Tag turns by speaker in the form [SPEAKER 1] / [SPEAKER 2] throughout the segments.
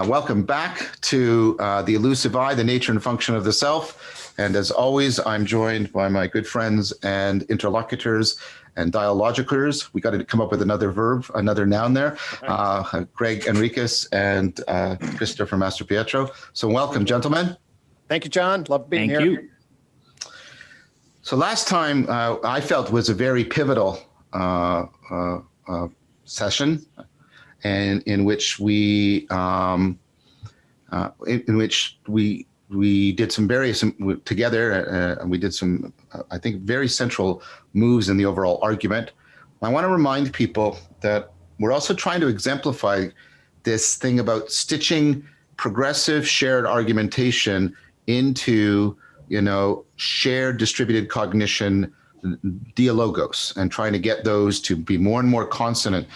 [SPEAKER 1] Welcome back to The Elusive I, the nature and function of the self. And as always, I'm joined by my good friends and interlocutors and dialogicers. We got to come up with another verb, another noun there. Gregg, Henriques, and Christopher Mastropietro. So welcome, gentlemen.
[SPEAKER 2] Thank you, John. Love being here.
[SPEAKER 3] Thank you.
[SPEAKER 1] So last time I felt was a very pivotal session, and in which we did some various together, and we did some I think very central moves in the overall argument. I want to remind people that we're also trying to exemplify this thing about stitching progressive shared argumentation into, shared distributed cognition dialogos, and trying to get those to be more and more consonant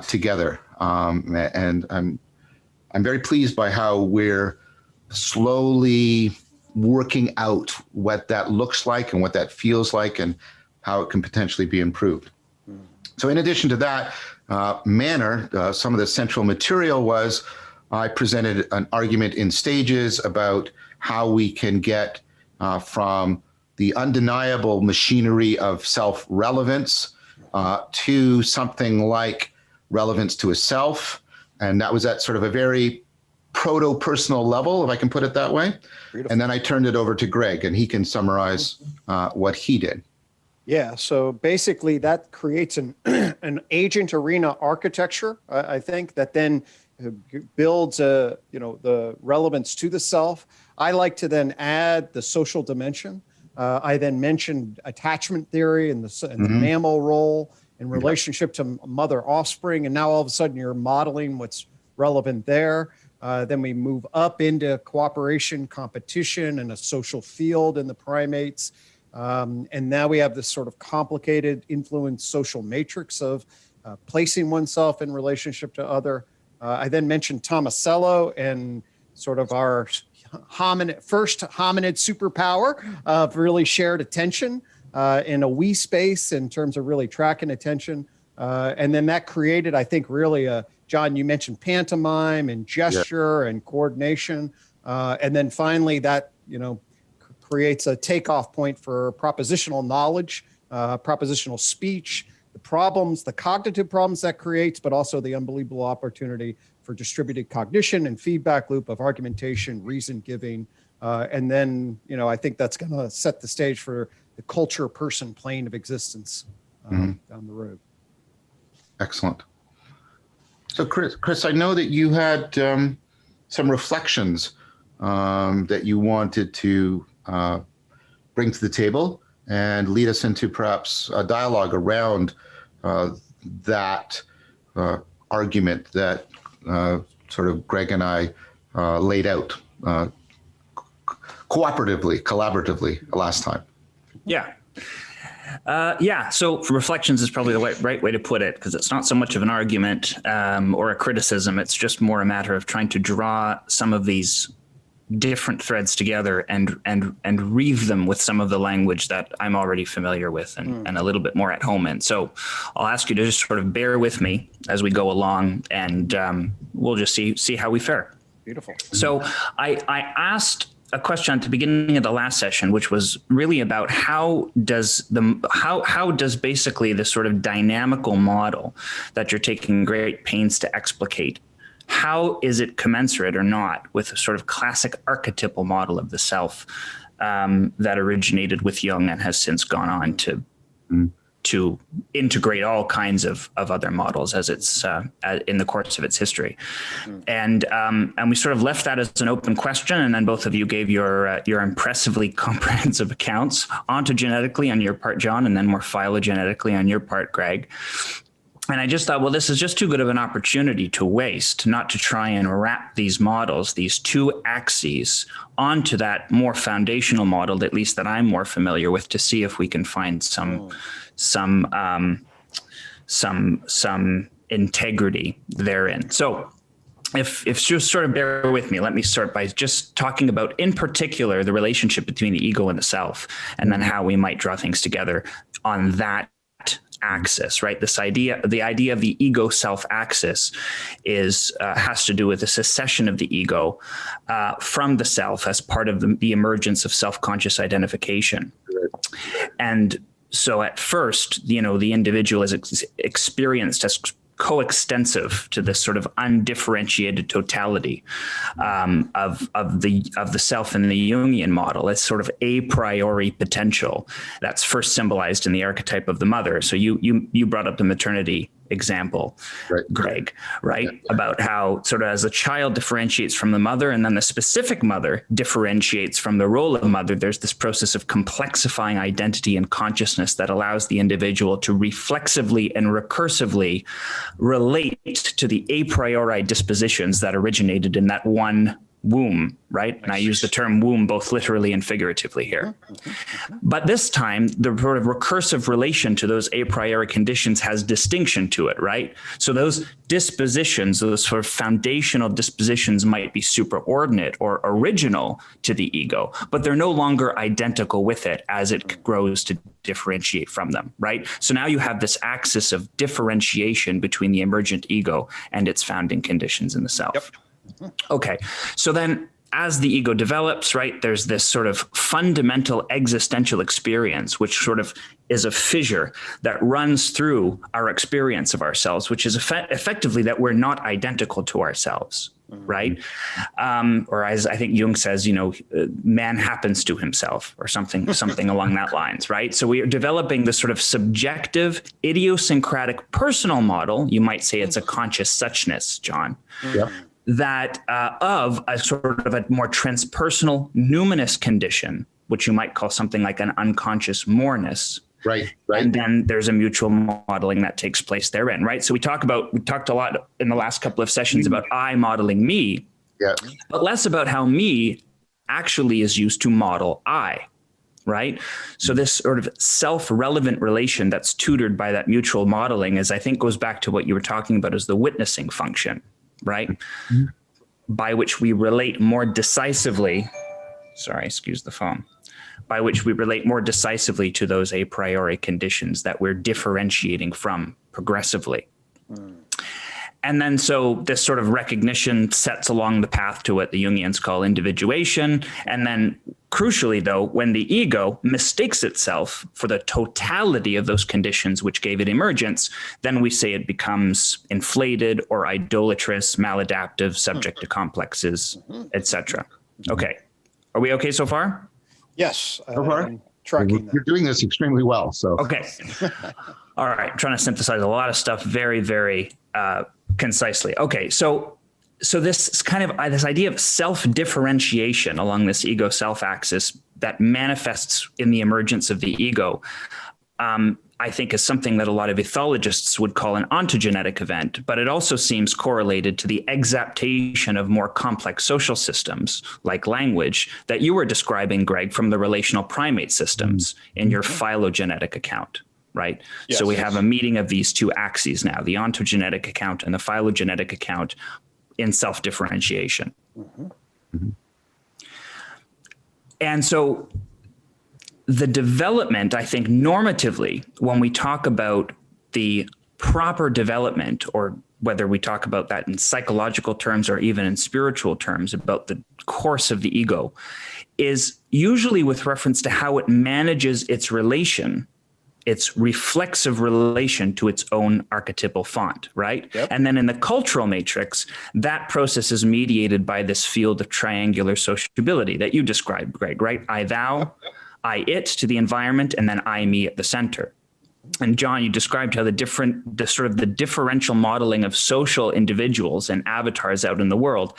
[SPEAKER 1] together. And I'm very pleased by how we're slowly working out what that looks like and what that feels like and how it can potentially be improved. So in addition to that manner, some of the central material was I presented an argument in stages about how we can get from the undeniable machinery of self-relevance to something like relevance to a self. And that was at sort of a very proto-personal level, if I can put it that way.
[SPEAKER 2] Beautiful.
[SPEAKER 1] And then I turned it over to Gregg, and he can summarize what he did.
[SPEAKER 2] Yeah, so basically that creates an agent arena architecture, I think, that then builds the relevance to the self. I like to then add the social dimension. I then mentioned attachment theory and the mammal role in relationship to mother offspring. And now all of a sudden you're modeling what's relevant there. Then we move up into cooperation, competition, and a social field in the primates. And now we have this sort of complicated influence social matrix of placing oneself in relationship to other. I then mentioned Tomasello and sort of our first hominid superpower of really shared attention in a we space in terms of really tracking attention. And then that created, I think, really John, you mentioned pantomime and gesture and coordination. And then finally that, creates a takeoff point for propositional knowledge, propositional speech, the cognitive problems that creates, but also the unbelievable opportunity for distributed cognition and feedback loop of argumentation, reason giving. And then, I think that's going to set the stage for the culture person plane of existence down the road. Excellent.
[SPEAKER 1] So Chris, I know that you had some reflections that you wanted to bring to the table and lead us into perhaps a dialogue around that argument that sort of Gregg and I laid out collaboratively last time.
[SPEAKER 3] So reflections is probably the right way to put it, because it's not so much of an argument or a criticism. It's just more a matter of trying to draw some of these different threads together and weave them with some of the language that I'm already familiar with and a little bit more at home in. So I'll ask you to just sort of bear with me as we go along, and we'll just see how we fare.
[SPEAKER 2] Beautiful.
[SPEAKER 3] So I asked a question at the beginning of the last session, which was really about how does basically this sort of dynamical model that you're taking great pains to explicate, how is it commensurate or not with a sort of classic archetypal model of the self that originated with Jung and has since gone on to integrate all kinds of other models as it's in the course of its history. And we sort of left that as an open question, and then both of you gave your impressively comprehensive accounts, ontogenetically on your part, John, and then more phylogenetically on your part, Gregg. And I just thought, well, this is just too good of an opportunity to waste, not to try and wrap these models, these two axes, onto that more foundational model, at least that I'm more familiar with, to see if we can find some integrity therein. So if you sort of bear with me, let me start by just talking about, in particular, the relationship between the ego and the self, and then how we might draw things together on that axis, right? The idea of the ego self axis has to do with the secession of the ego from the self as part of the emergence of self-conscious identification. And so at first, the individual is experienced as coextensive to this sort of undifferentiated totality of the self in the Jungian model. It's sort of a priori potential that's first symbolized in the archetype of the mother. So you brought up the maternity example, right, Gregg, right? Yeah. About how sort of as a child differentiates from the mother, and then the specific mother differentiates from the role of mother, there's this process of complexifying identity and consciousness that allows the individual to reflexively and recursively relate to the a priori dispositions that originated in that one womb, right? And I use the term womb both literally and figuratively here. But this time, the sort of recursive relation to those a priori conditions has distinction to it, right? So those dispositions, those sort of foundational dispositions might be superordinate or original to the ego, but they're no longer identical with it as it grows to differentiate from them, right? So now you have this axis of differentiation between the emergent ego and its founding conditions in the self. Yep. Okay, so then as the ego develops, right, there's this sort of fundamental existential experience, which sort of is a fissure that runs through our experience of ourselves, which is effectively that we're not identical to ourselves, right? Or as I think Jung says, man happens to himself, or something along that lines, right? So we are developing this sort of subjective, idiosyncratic personal model. You might say it's a conscious suchness, John. Yep. That of a sort of a more transpersonal numinous condition, which you might call something like an unconscious moreness. Right. And then there's a mutual modeling that takes place therein, right? So we talked a lot in the last couple of sessions about I modeling me, but less about how me actually is used to model I, right? So this sort of self-relevant relation that's tutored by that mutual modeling is, I think, goes back to what you were talking about as the witnessing function, right? Mm-hmm. By which we relate more decisively, by which we relate more decisively to those a priori conditions that we're differentiating from progressively. And then so this sort of recognition sets along the path to what the Jungians call individuation. And then crucially, though, when the ego mistakes itself for the totality of those conditions which gave it emergence, then we say it becomes inflated or idolatrous, maladaptive, subject to complexes, etc. Okay. Are we okay so far?
[SPEAKER 2] Yes. I'm tracking that.
[SPEAKER 1] You're doing this extremely well. So
[SPEAKER 3] okay. All right. I'm trying to synthesize a lot of stuff very, very concisely. Okay. So this kind of this idea of self-differentiation along this ego self axis that manifests in the emergence of the ego, I think is something that a lot of ethologists would call an ontogenetic event, but it also seems correlated to the exaptation of more complex social systems like language that you were describing, Gregg, from the relational primate systems in your phylogenetic account, right? Yes, so we have a meeting of these two axes now, the ontogenetic account and the phylogenetic account in self-differentiation. And so the development, I think, normatively, when we talk about the proper development, or whether we talk about that in psychological terms or even in spiritual terms, about the course of the ego, is usually with reference to how it manages its relation, its reflexive relation to its own archetypal font, right? Yep. And then in the cultural matrix, that process is mediated by this field of triangular sociability that you described, Gregg, right? I, thou, I, it to the environment, and then I, me at the center. And John, you described how the differential modeling of social individuals and avatars out in the world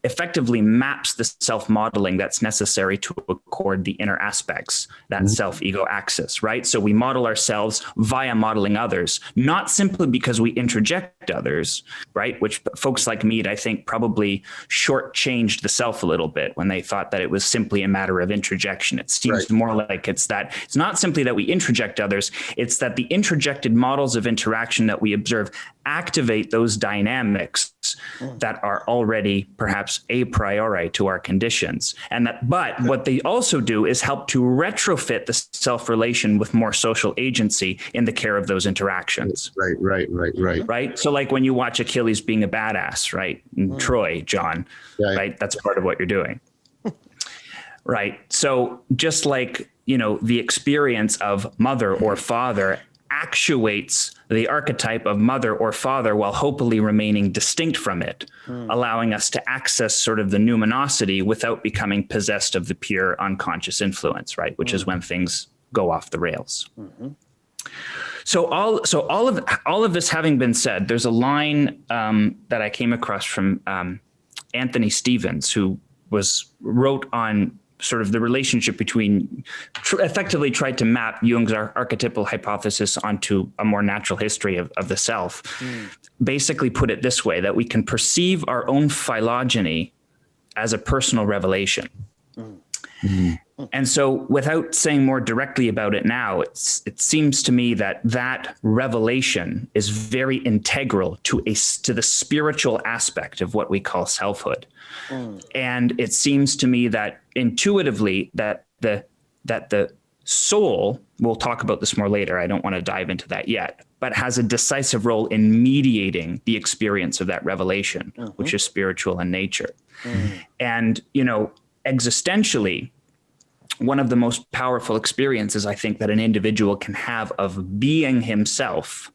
[SPEAKER 3] effectively maps the self-modeling that's necessary to accord the inner aspects, that self-ego axis, right? So we model ourselves via modeling others, not simply because we introject others, right? Which folks like Mead, I think, probably shortchanged the self a little bit when they thought that it was simply a matter of introjection. It seems more like it's not simply that we introject others, it's that the introjected models of interaction that we observe activate those dynamics that are already perhaps a priori to our conditions. But what they also do is help to retrofit the self-relation with more social agency in the care of those interactions. Right. So like when you watch Achilles being a badass, right? And Troy, John, right? That's part of what you're doing. Right. So just like, the experience of mother or father actuates the archetype of mother or father while hopefully remaining distinct from it, allowing us to access sort of the numinosity without becoming possessed of the pure unconscious influence, right? Which is when things go off the rails. So all of this having been said, there's a line that I came across from Anthony Stevens, who wrote on sort of the relationship between, effectively tried to map Jung's archetypal hypothesis onto a more natural history of the self. Basically put it this way, that we can perceive our own phylogeny as a personal revelation. And so without saying more directly about it now, it seems to me that revelation is very integral to the spiritual aspect of what we call selfhood. And it seems to me that intuitively that the soul, we'll talk about this more later, I don't want to dive into that yet, but has a decisive role in mediating the experience of that revelation, which is spiritual in nature. And, existentially, one of the most powerful experiences I think that an individual can have of being himself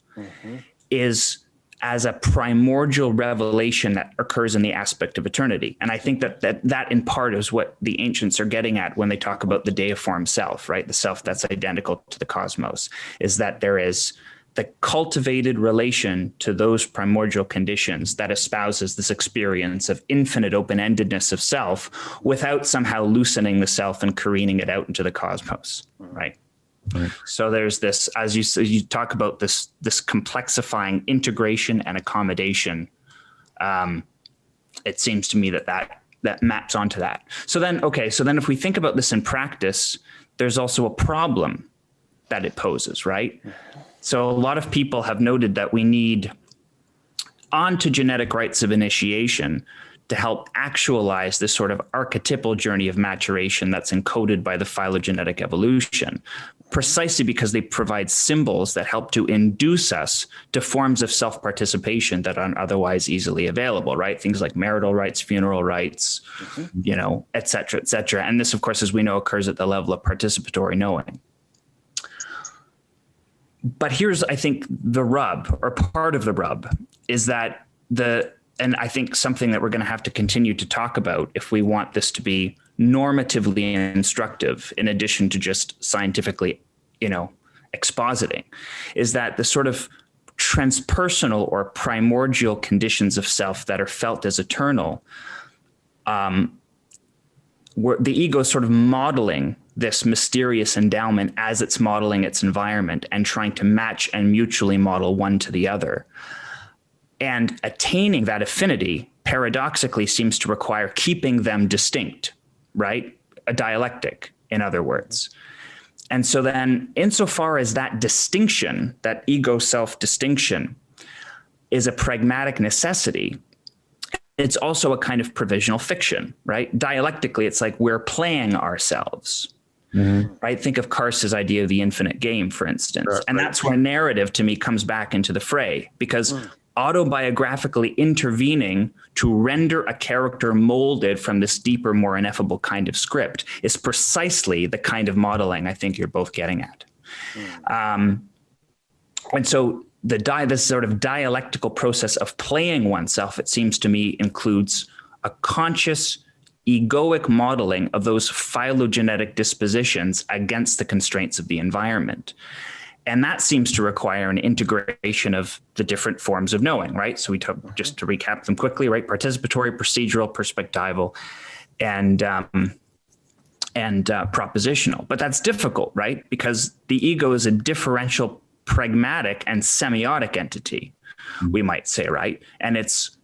[SPEAKER 3] is as a primordial revelation that occurs in the aspect of eternity. And I think that in part is what the ancients are getting at when they talk about the deiform self, right? The self that's identical to the cosmos, is that there is the cultivated relation to those primordial conditions that espouses this experience of infinite open-endedness of self without somehow loosening the self and careening it out into the cosmos, right? So there's this, as you talk about this complexifying integration and accommodation. It seems to me that maps onto that. So then if we think about this in practice, there's also a problem that it poses, right? So a lot of people have noted that we need ontogenetic rites of initiation to help actualize this sort of archetypal journey of maturation that's encoded by the phylogenetic evolution, precisely because they provide symbols that help to induce us to forms of self-participation that aren't otherwise easily available, right? Things like marital rites, funeral rites, et cetera, et cetera. And this, of course, as we know, occurs at the level of participatory knowing. But here's, I think, the rub, or part of the rub, is that and I think something that we're going to have to continue to talk about if we want this to be normatively instructive, in addition to just scientifically, expositing, is that the sort of transpersonal or primordial conditions of self that are felt as eternal, where the ego is sort of modeling this mysterious endowment as it's modeling its environment and trying to match and mutually model one to the other. And attaining that affinity paradoxically seems to require keeping them distinct, right? A dialectic, in other words. And so then, insofar as that distinction, that ego self distinction, is a pragmatic necessity, it's also a kind of provisional fiction, right? Dialectically, it's like we're playing ourselves. Right? Think of Karst's idea of the infinite game, for instance. And that's where narrative to me comes back into the fray, because autobiographically intervening to render a character molded from this deeper, more ineffable kind of script is precisely the kind of modeling I think you're both getting at. And so this sort of dialectical process of playing oneself, it seems to me, includes a conscious egoic modeling of those phylogenetic dispositions against the constraints of the environment. And that seems to require an integration of the different forms of knowing, right? So we took, just to recap them quickly, right? Participatory, procedural, perspectival, and propositional. But that's difficult, right? Because the ego is a differential, pragmatic, and semiotic entity, we might say, right? And it's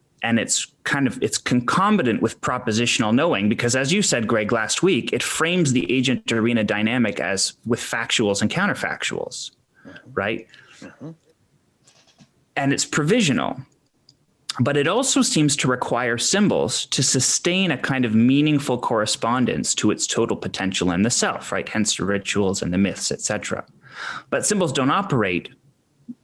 [SPEAKER 3] concomitant with propositional knowing, because as you said, Gregg, last week, it frames the agent arena dynamic as with factuals and counterfactuals, right? And it's provisional. But it also seems to require symbols to sustain a kind of meaningful correspondence to its total potential in the self, right? Hence the rituals and the myths, etc. But symbols don't operate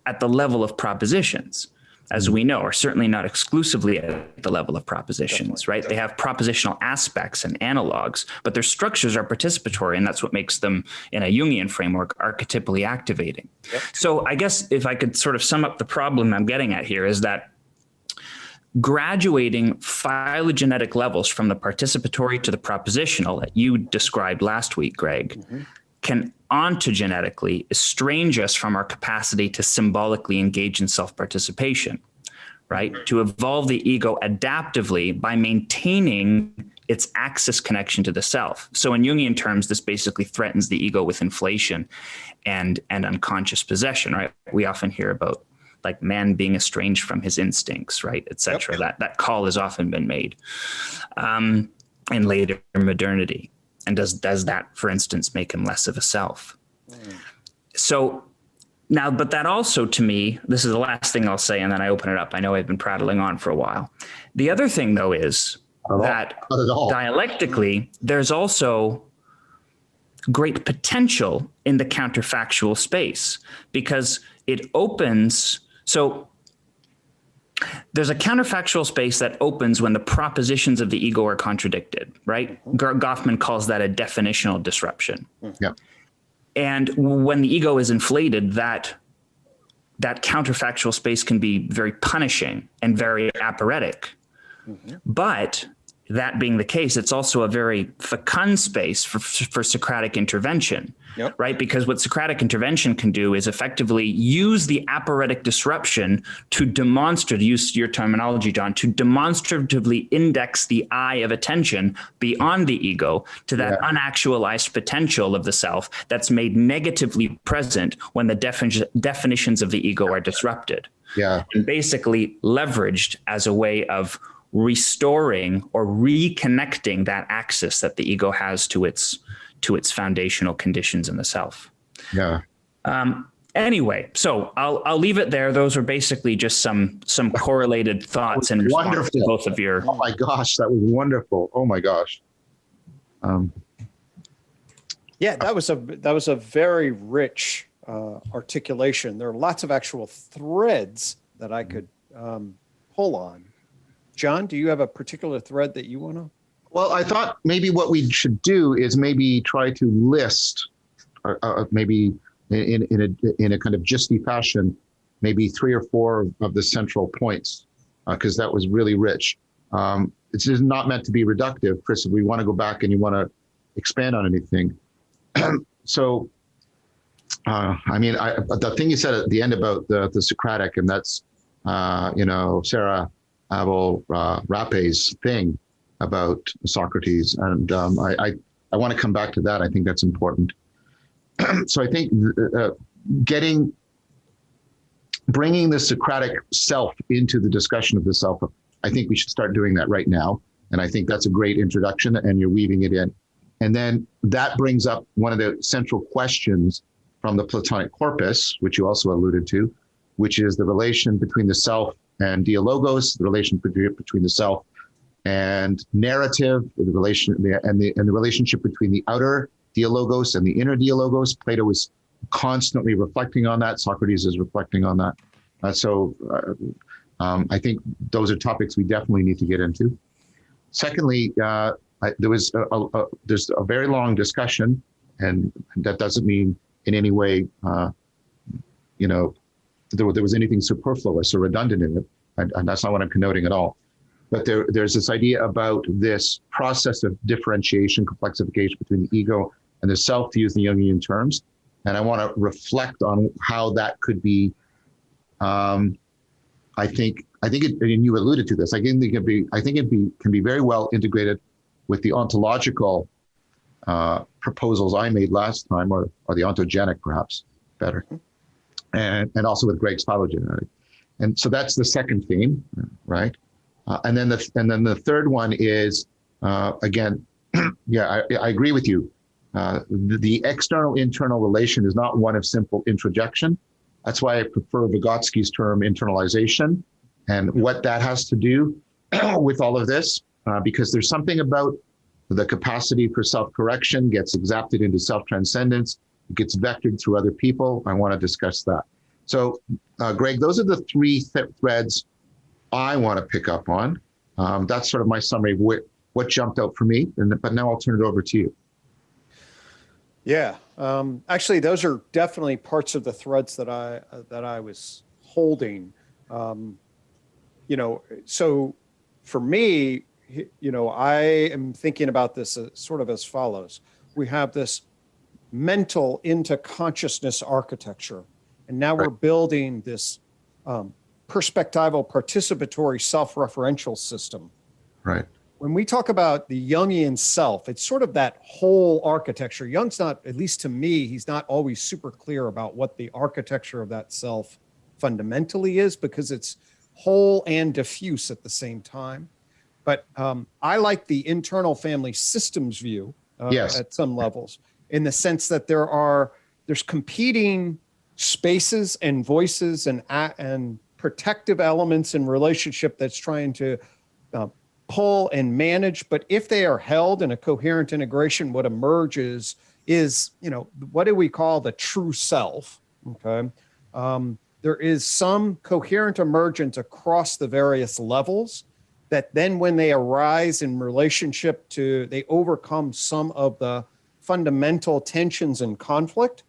[SPEAKER 3] at the level of propositions, as we know, or certainly not exclusively at the level of propositions, right? They have propositional aspects and analogs, but their structures are participatory, and that's what makes them, in a Jungian framework, archetypally activating. Yep. So I guess if I could sort of sum up the problem I'm getting at here is that graduating phylogenetic levels from the participatory to the propositional that you described last week, Gregg, can ontogenetically estrange us from our capacity to symbolically engage in self-participation, right? To evolve the ego adaptively by maintaining its axis connection to the self. So in Jungian terms, this basically threatens the ego with inflation and unconscious possession, right? We often hear about like man being estranged from his instincts, right, et cetera. Yep. That call has often been made in later modernity. And does that, for instance, make him less of a self? So now, but that also, to me, this is the last thing I'll say, and then I open it up. I know I've been prattling on for a while. The other thing, though, is that dialectically, there's also great potential in the counterfactual space because it opens. So there's a counterfactual space that opens when the propositions of the ego are contradicted, right? Goffman calls that a definitional disruption.
[SPEAKER 1] Yeah.
[SPEAKER 3] And when the ego is inflated, that counterfactual space can be very punishing and very aporetic. But that being the case, it's also a very fecund space for Socratic intervention, right? Because what Socratic intervention can do is effectively use the aporetic disruption to use your terminology, John, to demonstratively index the eye of attention beyond the ego to that unactualized potential of the self that's made negatively present when the definitions of the ego are disrupted.
[SPEAKER 1] Yeah.
[SPEAKER 3] And basically leveraged as a way of restoring or reconnecting that axis that the ego has to its foundational conditions in the self.
[SPEAKER 1] Yeah.
[SPEAKER 3] Anyway, so I'll leave it there. Those are basically just some correlated thoughts and response to both of your.
[SPEAKER 1] Oh my gosh, that was wonderful. Oh my gosh.
[SPEAKER 2] Yeah, that was a very rich articulation. There are lots of actual threads that I could pull on. John, do you have a particular thread that you want to?
[SPEAKER 1] Well, I thought maybe what we should do is maybe try to list, maybe in a kind of gisty fashion, maybe 3 or 4 of the central points, because that was really rich. It's just not meant to be reductive, Chris. If we want to go back and you want to expand on anything. So, I mean, the thing you said at the end about the Socratic, and that's, Sarah Rappe's thing about Socrates. And I want to come back to that. I think that's important. So I think bringing the Socratic self into the discussion of the self, I think we should start doing that right now. And I think that's a great introduction, and you're weaving it in. And then that brings up one of the central questions from the Platonic corpus, which you also alluded to, which is the relation between the self and dialogos, the relation between the self and narrative, the relationship between the outer dialogos and the inner dialogos. Plato is constantly reflecting on that. Socrates is reflecting on that. I think those are topics we definitely need to get into. Secondly, there's a very long discussion, and that doesn't mean in any way, there was anything superfluous or redundant in it, and that's not what I'm connoting at all. But there's this idea about this process of differentiation, complexification between the ego and the self, to use the Jungian terms. And I want to reflect on how that could be. I think and you alluded to this. I think it can be very well integrated with the ontological proposals I made last time, or the ontogenic, perhaps better. And also with Gregg's phylogenetic. And so that's the second theme, right? And then the third one is, again, I agree with you. The external-internal relation is not one of simple introjection. That's why I prefer Vygotsky's term internalization. and what that has to do with all of this, because there's something about the capacity for self-correction gets exapted into self-transcendence, it gets vectored through other people. I want to discuss that. So, Gregg, those are the three threads I want to pick up on. That's sort of my summary of what jumped out for me. But now I'll turn it over to you.
[SPEAKER 2] Yeah, actually, those are definitely parts of the threads that I was holding. So for me, I am thinking about this sort of as follows. We have this mental into consciousness architecture, and now we're building this perspectival participatory self-referential system.
[SPEAKER 1] Right.
[SPEAKER 2] When we talk about the Jungian self, it's sort of that whole architecture. Jung's not, at least to me, he's not always super clear about what the architecture of that self fundamentally is, because it's whole and diffuse at the same time. But I like the internal family systems view at some levels, in the sense that there's competing spaces and voices and protective elements in relationship that's trying to pull and manage. But if they are held in a coherent integration, what emerges is, what do we call the true self? Okay. There is some coherent emergence across the various levels that then when they arise in relationship to, they overcome some of the fundamental tensions and conflict,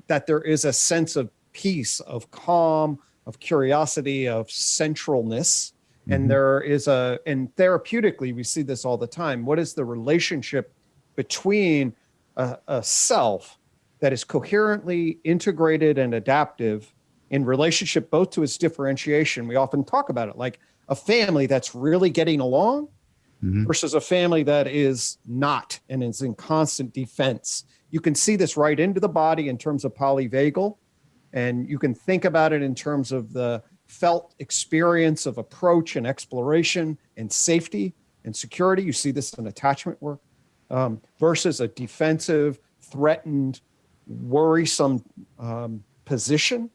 [SPEAKER 2] that there is a sense of peace, of calm, of curiosity, of centralness. And there is and therapeutically, we see this all the time. What is the relationship between a self that is coherently integrated and adaptive in relationship both to its differentiation? We often talk about it like a family that's really getting along versus a family that is not and is in constant defense. You can see this right into the body in terms of polyvagal, and you can think about it in terms of the felt experience of approach and exploration and safety and security. You see this in attachment work versus a defensive, threatened, worrisome position.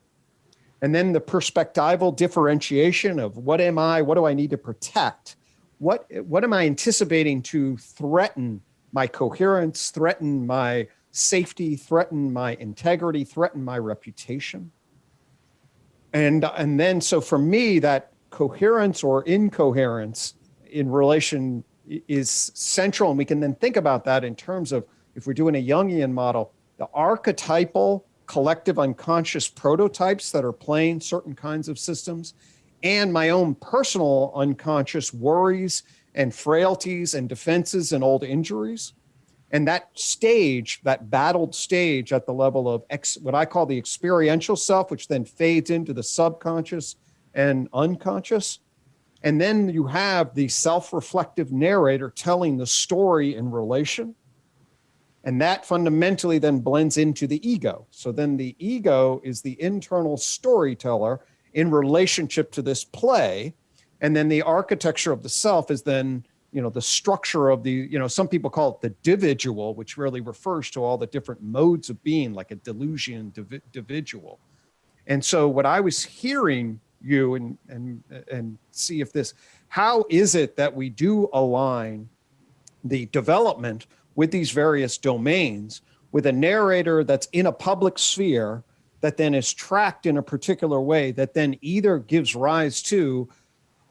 [SPEAKER 2] And then the perspectival differentiation of what am I, what do I need to protect? What am I anticipating to threaten my coherence, threaten my safety, threaten my integrity, threaten my reputation? And then, so for me, that coherence or incoherence in relation is central. And we can then think about that in terms of, if we're doing a Jungian model, the archetypal collective unconscious prototypes that are playing certain kinds of systems, and my own personal unconscious worries and frailties and defenses and old injuries. And that stage, that battled stage at the level of what I call the experiential self, which then fades into the subconscious and unconscious. And then you have the self-reflective narrator telling the story in relation. And that fundamentally then blends into the ego. So then the ego is the internal storyteller in relationship to this play. And then the architecture of the self is then, the structure of the, some people call it the dividual, which really refers to all the different modes of being, like a delusion dividual. And so what I was hearing you and see if this, how is it that we do align the development with these various domains with a narrator that's in a public sphere that then is tracked in a particular way that then either gives rise to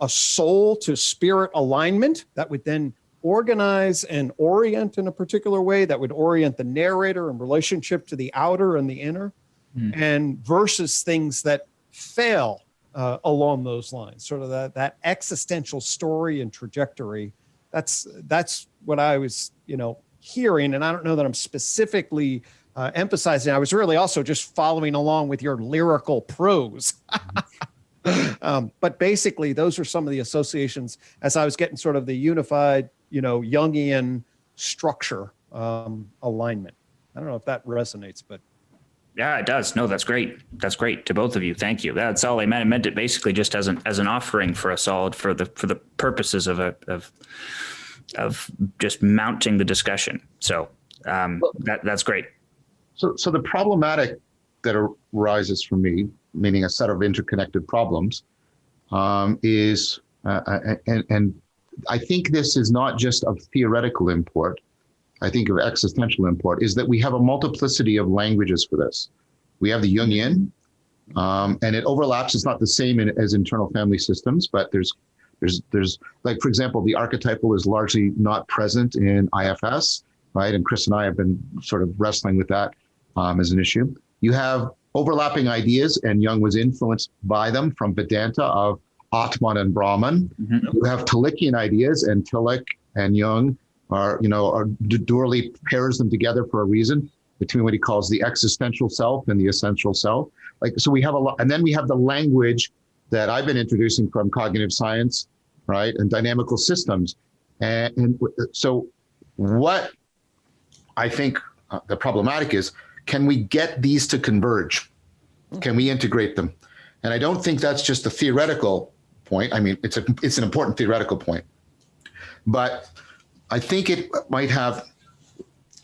[SPEAKER 2] a soul to spirit alignment that would then organize and orient in a particular way that would orient the narrator in relationship to the outer and the inner, and versus things that fail along those lines, sort of that existential story and trajectory. That's what I was, hearing. And I don't know that I'm specifically emphasizing. I was really also just following along with your lyrical prose. But basically, those are some of the associations as I was getting sort of the unified, Jungian structure alignment. I don't know if that resonates, but.
[SPEAKER 3] Yeah, it does. No, that's great. That's great to both of you. Thank you. That's all I meant. I meant it basically just as an offering for us all for the purposes of just mounting the discussion. So that's great.
[SPEAKER 1] So the problematic that arises for me, meaning a set of interconnected problems, is, and I think this is not just of theoretical import, I think of existential import, is that we have a multiplicity of languages for this. We have the Jungian, and it overlaps. It's not the same as internal family systems, but there's like, for example, the archetypal is largely not present in IFS, right? And Chris and I have been sort of wrestling with that as an issue. You have overlapping ideas, and Jung was influenced by them from Vedanta of Atman and Brahman. You have Tillichian ideas, and Tillich and Jung are dually pairs them together for a reason, between what he calls the existential self and the essential self. Like, so we have a lot, and then we have the language that I've been introducing from cognitive science, right, and dynamical systems. And so what I think the problematic is, can we get these to converge? Can we integrate them? And I don't think that's just a theoretical point. I mean, it's an important theoretical point, but I think it might have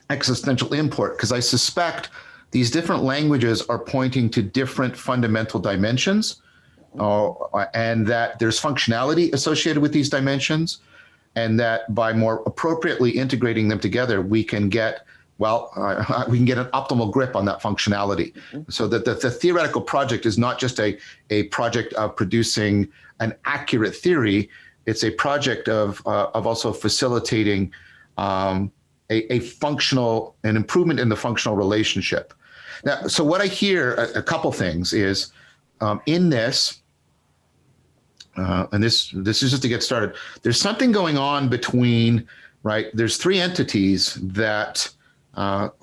[SPEAKER 1] existential import, because I suspect these different languages are pointing to different fundamental dimensions, and that there's functionality associated with these dimensions, and that by more appropriately integrating them together, we can get an optimal grip on that functionality. So that the theoretical project is not just a project of producing an accurate theory, it's a project of also facilitating an improvement in the functional relationship. Now, so what I hear, a couple things is, in this, and this is just to get started, there's something going on between, right, there's three entities that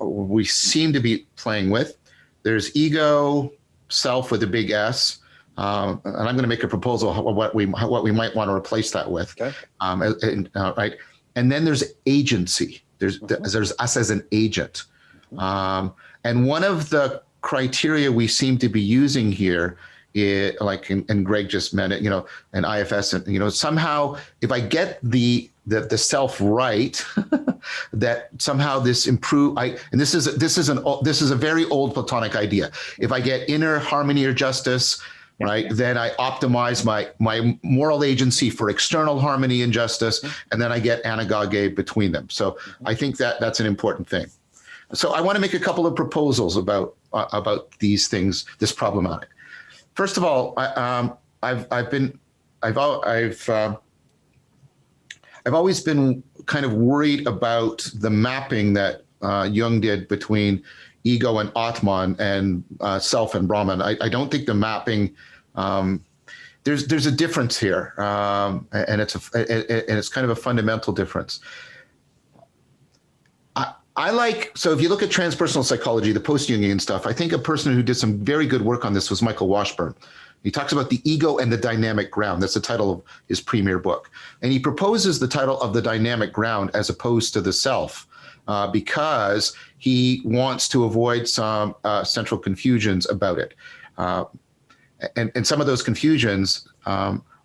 [SPEAKER 1] we seem to be playing with. There's ego, self with a big S, and I'm going to make a proposal of what we might want to replace that with. Okay. Right, and then there's agency. There's us as an agent, and one of the criteria we seem to be using here, and Gregg just meant it, and IFS, and somehow if I get the self right, that somehow this and this is a very old Platonic idea. If I get inner harmony or justice, right, then I optimize my moral agency for external harmony and justice, and then I get anagoge between them. So I think that's an important thing. So I want to make a couple of proposals about these things, this problematic. First of all, I've always been kind of worried about the mapping that Jung did between ego and Atman and self and Brahman. I don't think the mapping, there's a difference here, and it's kind of a fundamental difference. So if you look at transpersonal psychology, the post-Jungian stuff, I think a person who did some very good work on this was Michael Washburn. He talks about the ego and the dynamic ground. That's the title of his premier book. And he proposes the title of the dynamic ground as opposed to the self, because he wants to avoid some central confusions about it. And some of those confusions,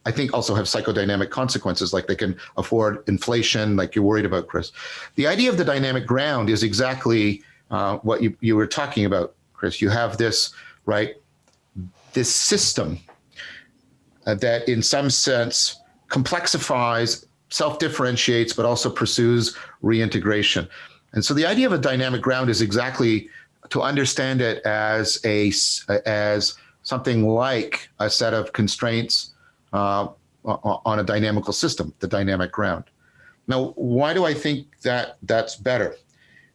[SPEAKER 1] I think, also have psychodynamic consequences, like they can afford inflation, like you're worried about, Chris. The idea of the dynamic ground is exactly what you were talking about, Chris. You have this, right, this system that in some sense complexifies, self-differentiates, but also pursues reintegration. And so the idea of a dynamic ground is exactly to understand it as something like a set of constraints on a dynamical system, the dynamic ground. Now, why do I think that that's better?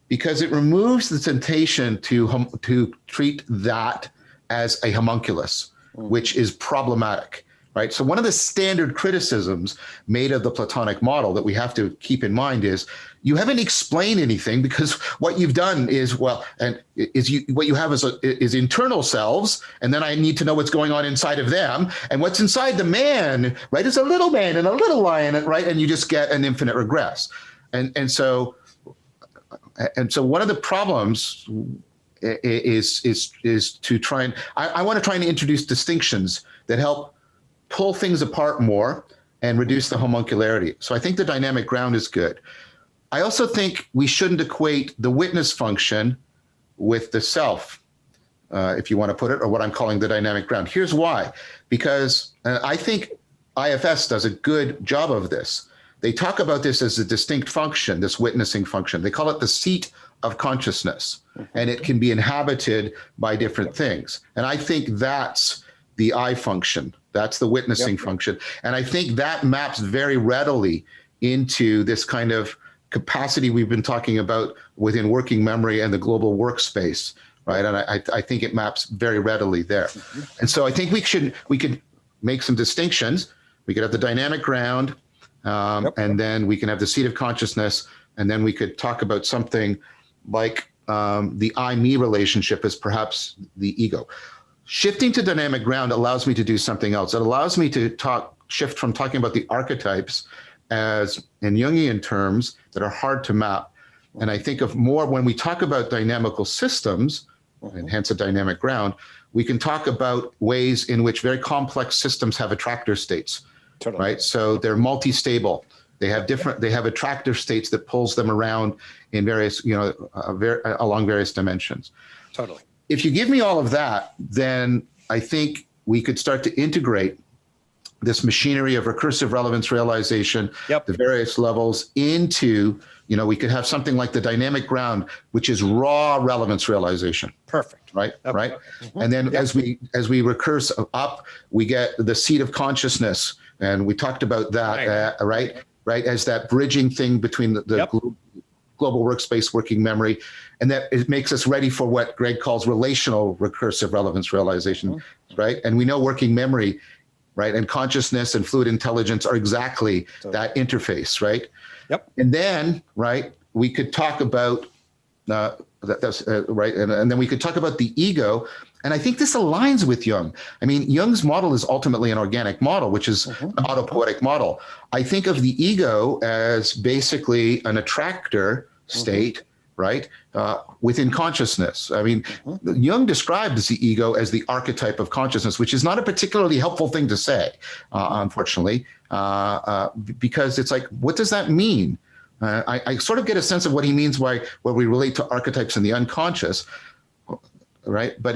[SPEAKER 1] Because it removes the temptation to treat that as a homunculus, which is problematic, right? So one of the standard criticisms made of the Platonic model that we have to keep in mind is you haven't explained anything, because what you've done is, what you have is internal selves, and then I need to know what's going on inside of them, and what's inside the man, right, is a little man and a little lion, right, and you just get an infinite regress, and so one of the problems is to try and I want to try and introduce distinctions that help pull things apart more and reduce the homuncularity. So I think the dynamic ground is good. I also think we shouldn't equate the witness function with the self. if you want to put it, or what I'm calling the dynamic ground. Here's why. Because I think IFS does a good job of this. They talk about this as a distinct function, this witnessing function. They call it the seat of consciousness, and it can be inhabited by different things. And I think that's the I function. That's the witnessing function. And I think that maps very readily into this kind of capacity we've been talking about within working memory and the global workspace, right? And I think it maps very readily there. And so I think we could make some distinctions. We could have the dynamic ground, and then we can have the seat of consciousness, and then we could talk about something like the I-me relationship as perhaps the ego. Shifting to dynamic ground allows me to do something else. It allows me to shift from talking about the archetypes as in Jungian terms that are hard to map. And I think of more when we talk about dynamical systems, and hence a dynamic ground, we can talk about ways in which very complex systems have attractor states, right? So they're multi-stable. They have attractor states that pulls them around in various, along various dimensions.
[SPEAKER 2] Totally.
[SPEAKER 1] If you give me all of that, then I think we could start to integrate this machinery of recursive relevance realization, the various levels into, we could have something like the dynamic ground, which is raw relevance realization.
[SPEAKER 2] Perfect.
[SPEAKER 1] Right. Right. And then as we recurse up, we get the seat of consciousness. And we talked about that, right. As that bridging thing between the global workspace working memory. And that it makes us ready for what Gregg calls relational recursive relevance realization, right? And we know working memory, right, and consciousness and fluid intelligence are exactly that interface, right? And then, right, we could talk about, right, and then we could talk about the ego. And I think this aligns with Jung. I mean, Jung's model is ultimately an organic model, which is an autopoietic model. I think of the ego as basically an attractor state, right, within consciousness. I mean, Jung describes the ego as the archetype of consciousness, which is not a particularly helpful thing to say, unfortunately, because it's like, what does that mean? I sort of get a sense of what he means where we relate to archetypes in the unconscious, right? But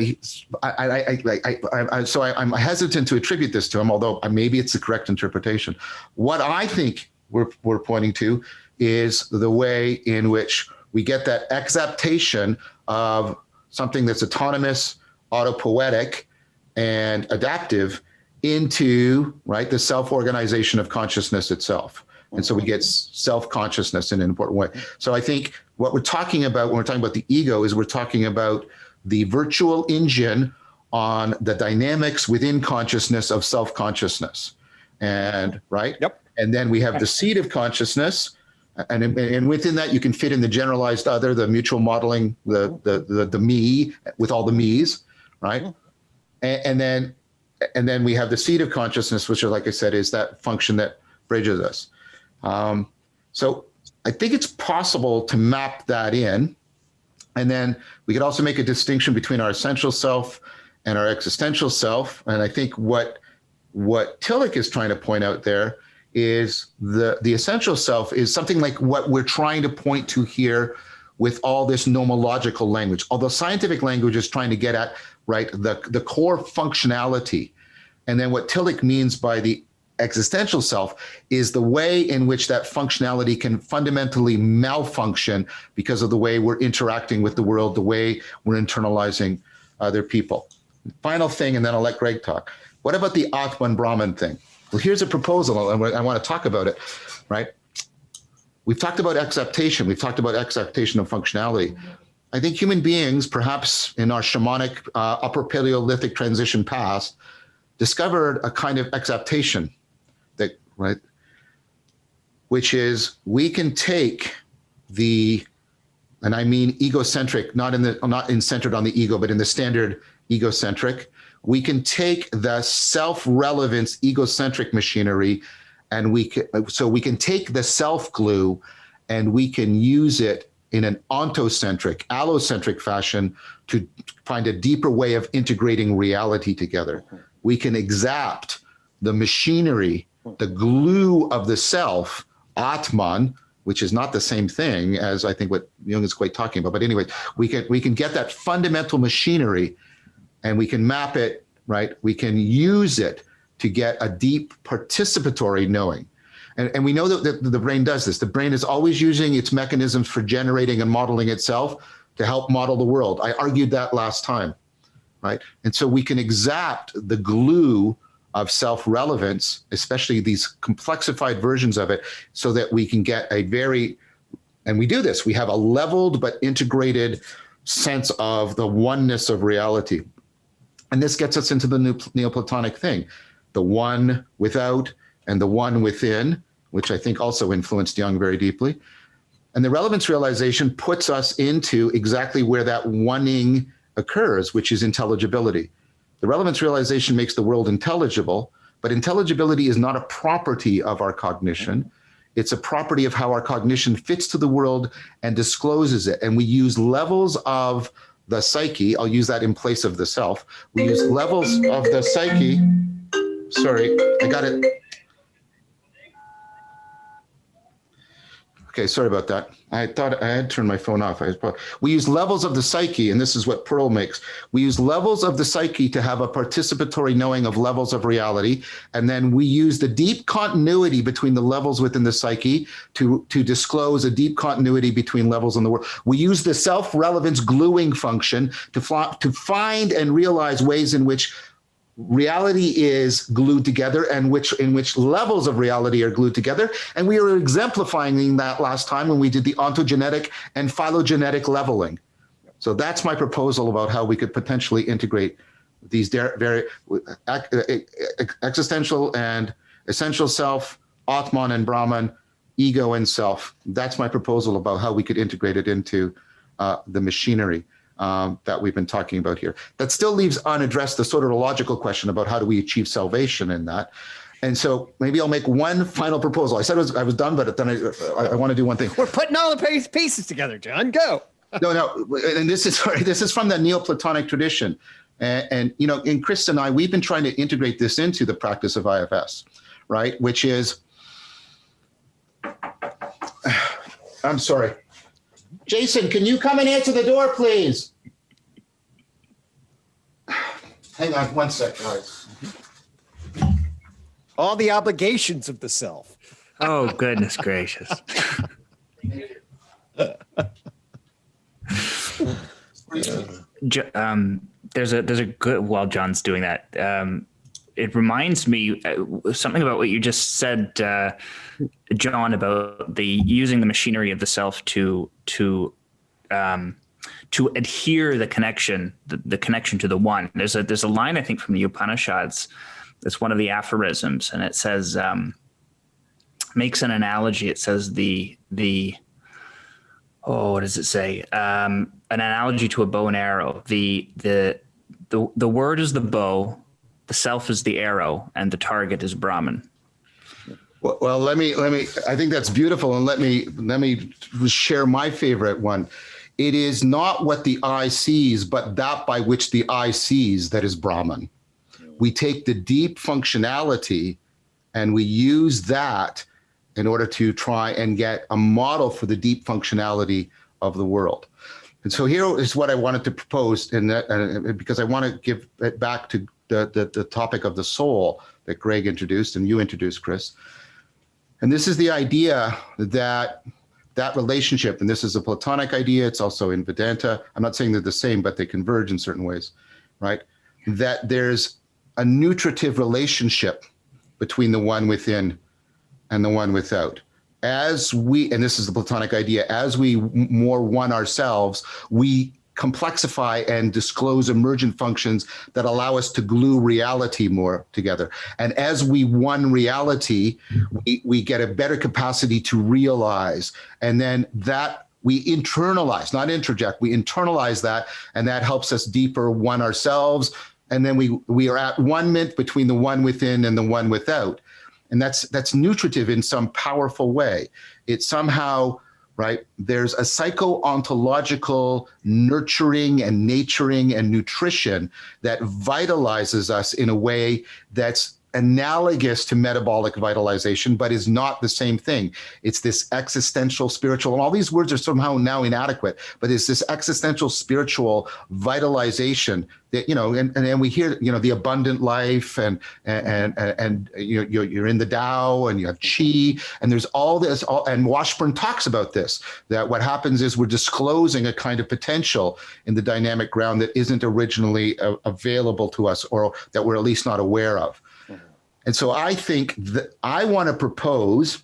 [SPEAKER 1] I'm hesitant to attribute this to him, although maybe it's the correct interpretation. What I think we're pointing to is the way in which we get that exaptation of something that's autonomous, autopoietic, and adaptive into, right, the self-organization of consciousness itself. And so we get self-consciousness in an important way. So I think what we're talking about when we're talking about the ego is we're talking about the virtual engine on the dynamics within consciousness of self-consciousness. And, right? And then we have the seat of consciousness. And within that, you can fit in the generalized other, the mutual modeling, the me with all the me's, right? And then we have the seat of consciousness, which, like I said, is that function that bridges us. So I think it's possible to map that in. And then we could also make a distinction between our essential self and our existential self. And I think what Tillich is trying to point out there is the essential self is something like what we're trying to point to here with all this nomological language. Although scientific language is trying to get at, right, the core functionality. And then what Tillich means by the existential self is the way in which that functionality can fundamentally malfunction because of the way we're interacting with the world, the way we're internalizing other people. Final thing, and then I'll let Gregg talk. What about the Atman Brahman thing? Well, here's a proposal, and I want to talk about it, right? We've talked about acceptation. We've talked about acceptation of functionality. I think human beings, perhaps in our shamanic upper Paleolithic transition past, discovered a kind of acceptation that, right, which is we can take the, and I mean egocentric, not centered on the ego, but in the standard egocentric. We can take the self-relevance egocentric machinery, and we can take the self-glue and we can use it in an ontocentric, allocentric fashion to find a deeper way of integrating reality together. We can exact the machinery, the glue of the self, Atman, which is not the same thing as I think what Jung is quite talking about. But anyway, we can get that fundamental machinery and we can map it, right? We can use it to get a deep participatory knowing. And we know that the brain does this. The brain is always using its mechanisms for generating and modeling itself to help model the world. I argued that last time, right? And so we can exact the glue of self-relevance, especially these complexified versions of it, so that we can get a very, and we do this, we have a leveled but integrated sense of the oneness of reality. And this gets us into the Neoplatonic thing, the one without and the one within, which I think also influenced Jung very deeply. And the relevance realization puts us into exactly where that oneing occurs, which is intelligibility. The relevance realization makes the world intelligible, but intelligibility is not a property of our cognition. It's a property of how our cognition fits to the world and discloses it. And we use levels of the psyche. I'll use that in place of the self. We use levels of the psyche. Sorry, I got it. Okay, sorry about that. I thought I had turned my phone off. We use levels of the psyche, and this is what Pearl makes. We use levels of the psyche to have a participatory knowing of levels of reality, and then we use the deep continuity between the levels within the psyche to disclose a deep continuity between levels in the world. We use the self-relevance gluing function to find and realize ways in which reality is glued together and in which levels of reality are glued together. And we were exemplifying that last time when we did the ontogenetic and phylogenetic leveling. So that's my proposal about how we could potentially integrate these very existential and essential self, Atman and Brahman, ego and self. That's my proposal about how we could integrate it into the machinery that we've been talking about here. That still leaves unaddressed the sort of logical question about how do we achieve salvation in that. And so maybe I'll make one final proposal. I said I was done, but then I want to do one thing.
[SPEAKER 2] We're putting all the pieces together, John. Go.
[SPEAKER 1] No, and this is from the Neoplatonic tradition. And you know, and Chris and I, we've been trying to integrate this into the practice of IFS, right? Which is, I'm sorry. Jason, can you come and answer the door, please? Hang on one sec, guys.
[SPEAKER 2] All the obligations of the self.
[SPEAKER 3] Oh, goodness gracious. There's a good, while John's doing that, it reminds me something about what you just said, John, about the using the machinery of the self to adhere the connection to the one. There's a line, I think, from the Upanishads. It's one of the aphorisms, and it says, makes an analogy. It says what does it say? An analogy to a bow and arrow. The word is the bow, the self is the arrow, and the target is Brahman.
[SPEAKER 1] Well, let me. I think that's beautiful, and let me share my favorite one. It is not what the eye sees, but that by which the eye sees that is Brahman. We take the deep functionality, and we use that in order to try and get a model for the deep functionality of the world. And so here is what I wanted to propose, because I want to give it back to the topic of the soul that Gregg introduced and you introduced, Chris. And this is the idea that relationship, and this is a Platonic idea, it's also in Vedanta. I'm not saying they're the same, but they converge in certain ways, right? That there's a nutritive relationship between the one within and the one without. As we, and this is the Platonic idea, as we more one ourselves, we complexify and disclose emergent functions that allow us to glue reality more together. And as we one reality, we get a better capacity to realize. And then that we internalize, not introject, we internalize that, and that helps us deeper one ourselves. And then we are at one-ment between the one within and the one without. And that's nutritive in some powerful way. It somehow, right, there's a psycho-ontological nurturing and naturing and nutrition that vitalizes us in a way that's analogous to metabolic vitalization, but is not the same thing. It's this existential, spiritual, and all these words are somehow now inadequate, but it's this existential, spiritual vitalization that, and we hear, the abundant life and you're in the Tao and you have Qi, and there's all this, and Washburn talks about this, that what happens is we're disclosing a kind of potential in the dynamic ground that isn't originally available to us, or that we're at least not aware of. And so I think that I want to propose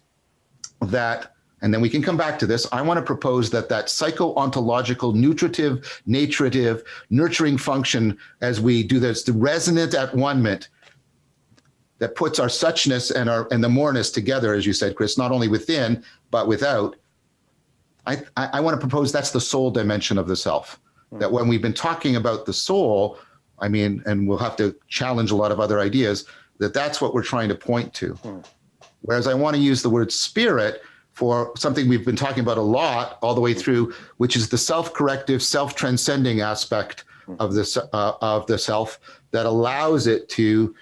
[SPEAKER 1] that, and then we can come back to this, I want to propose that psycho-ontological, nutritive, naturative, nurturing function, as we do this, the resonant at one-ment, that puts our suchness and the moreness together, as you said, Chris, not only within, but without. I want to propose that's the soul dimension of the self. That when we've been talking about the soul, and we'll have to challenge a lot of other ideas, that's what we're trying to point to. Whereas I want to use the word spirit for something we've been talking about a lot all the way through, which is the self-corrective, self-transcending aspect of the self that allows it to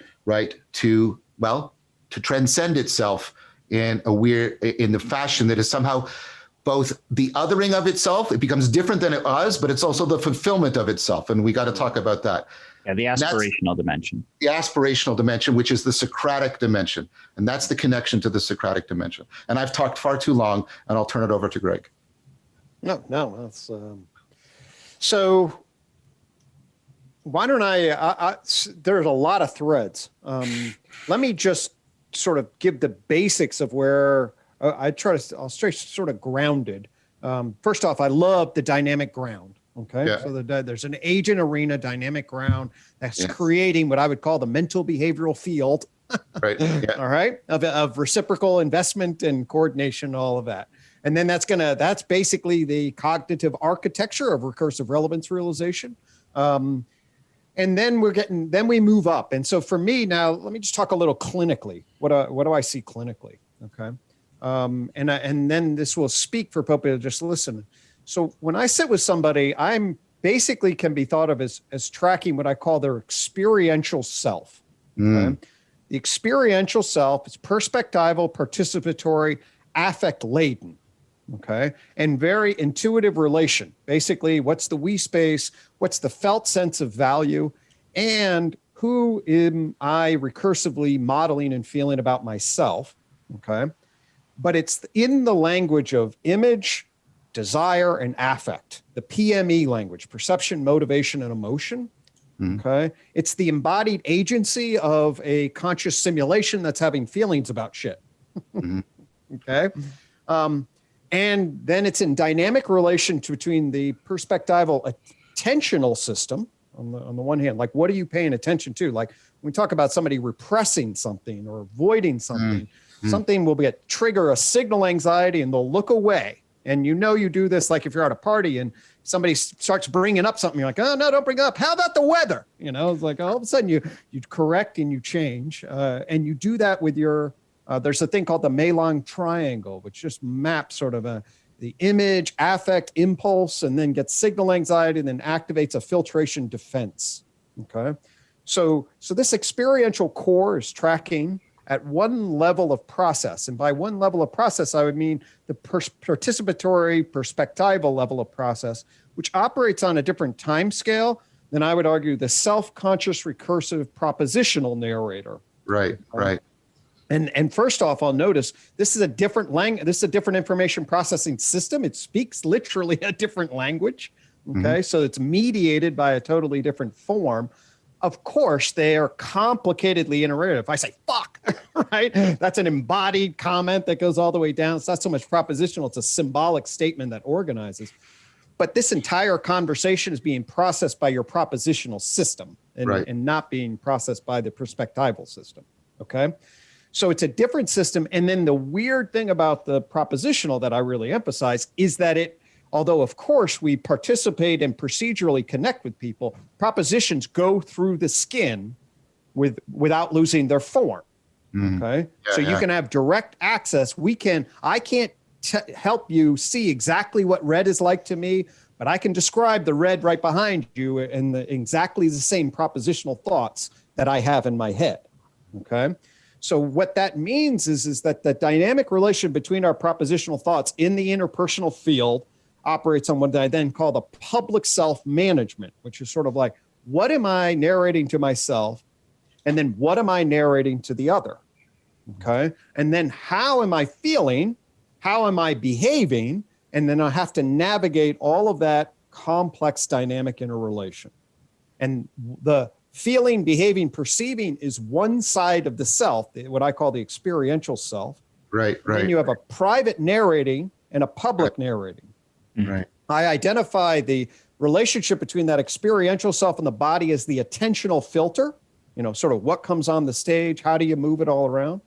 [SPEAKER 1] transcend itself in the fashion that is somehow both the othering of itself, it becomes different than it was, but it's also the fulfillment of itself. And we got to talk about that.
[SPEAKER 3] Yeah, the aspirational dimension.
[SPEAKER 1] The aspirational dimension, which is the Socratic dimension. And that's the connection to the Socratic dimension. And I've talked far too long, and I'll turn it over to Gregg.
[SPEAKER 2] No, that's so why don't there's a lot of threads. Let me just sort of give the basics of where I'll stay sort of grounded. First off, I love the dynamic ground. Okay. Yeah. So there's an agent arena dynamic ground that's creating what I would call the mental behavioral field.
[SPEAKER 1] Right. Yeah.
[SPEAKER 2] All right. Of reciprocal investment and coordination, all of that. And then that's basically the cognitive architecture of recursive relevance realization. And then we move up. And so for me now, let me just talk a little clinically. What do I see clinically? Okay. And then this will speak for people to just listen. So when I sit with somebody, I'm basically can be thought of as tracking what I call their experiential self. Okay? The experiential self is perspectival, participatory, affect laden. Okay. And very intuitive relation. Basically, what's the we space? What's the felt sense of value? And who am I recursively modeling and feeling about myself? Okay. But it's in the language of image, desire, and affect, the PME language, perception, motivation, and emotion. Okay. It's the embodied agency of a conscious simulation that's having feelings about shit. Okay. And then it's in dynamic relation between the perspectival attentional system on the one hand, like what are you paying attention to? Like when we talk about somebody repressing something or avoiding something, something will trigger a signal anxiety and they'll look away. And you do this like if you're at a party and somebody starts bringing up something, you're like, oh, no, don't bring it up. How about the weather? It's like all of a sudden you correct and you change. And you do that with there's a thing called the Malong triangle, which just maps sort of the image, affect, impulse, and then gets signal anxiety and then activates a filtration defense. Okay. So this experiential core is tracking at one level of process. And by one level of process, I would mean the participatory, perspectival level of process, which operates on a different time scale than I would argue the self-conscious recursive propositional narrator.
[SPEAKER 1] Right, right.
[SPEAKER 2] And first off, I'll notice this is a different this is a different information processing system. It speaks literally a different language. Okay, so it's mediated by a totally different form. Of course, they are complicatedly iterative. If I say fuck, right, that's an embodied comment that goes all the way down. It's not so much propositional, it's a symbolic statement that organizes. But this entire conversation is being processed by your propositional system and not being processed by the perspectival system. Okay. So it's a different system. And then the weird thing about the propositional that I really emphasize is that although of course we participate and procedurally connect with people, propositions go through the skin without losing their form. Okay. So you can have direct access. I can't help you see exactly what red is like to me, but I can describe the red right behind you and exactly the same propositional thoughts that I have in my head. Okay. So what that means is that the dynamic relation between our propositional thoughts in the interpersonal field operates on what I then call the public self-management, which is sort of like, what am I narrating to myself? And then what am I narrating to the other? Okay. And then how am I feeling? How am I behaving? And then I have to navigate all of that complex dynamic interrelation. And the feeling, behaving, perceiving is one side of the self, what I call the experiential self.
[SPEAKER 1] Right.
[SPEAKER 2] Then you have a private narrating and a public narrating.
[SPEAKER 1] Right.
[SPEAKER 2] I identify the relationship between that experiential self and the body as the attentional filter, sort of what comes on the stage, how do you move it all around?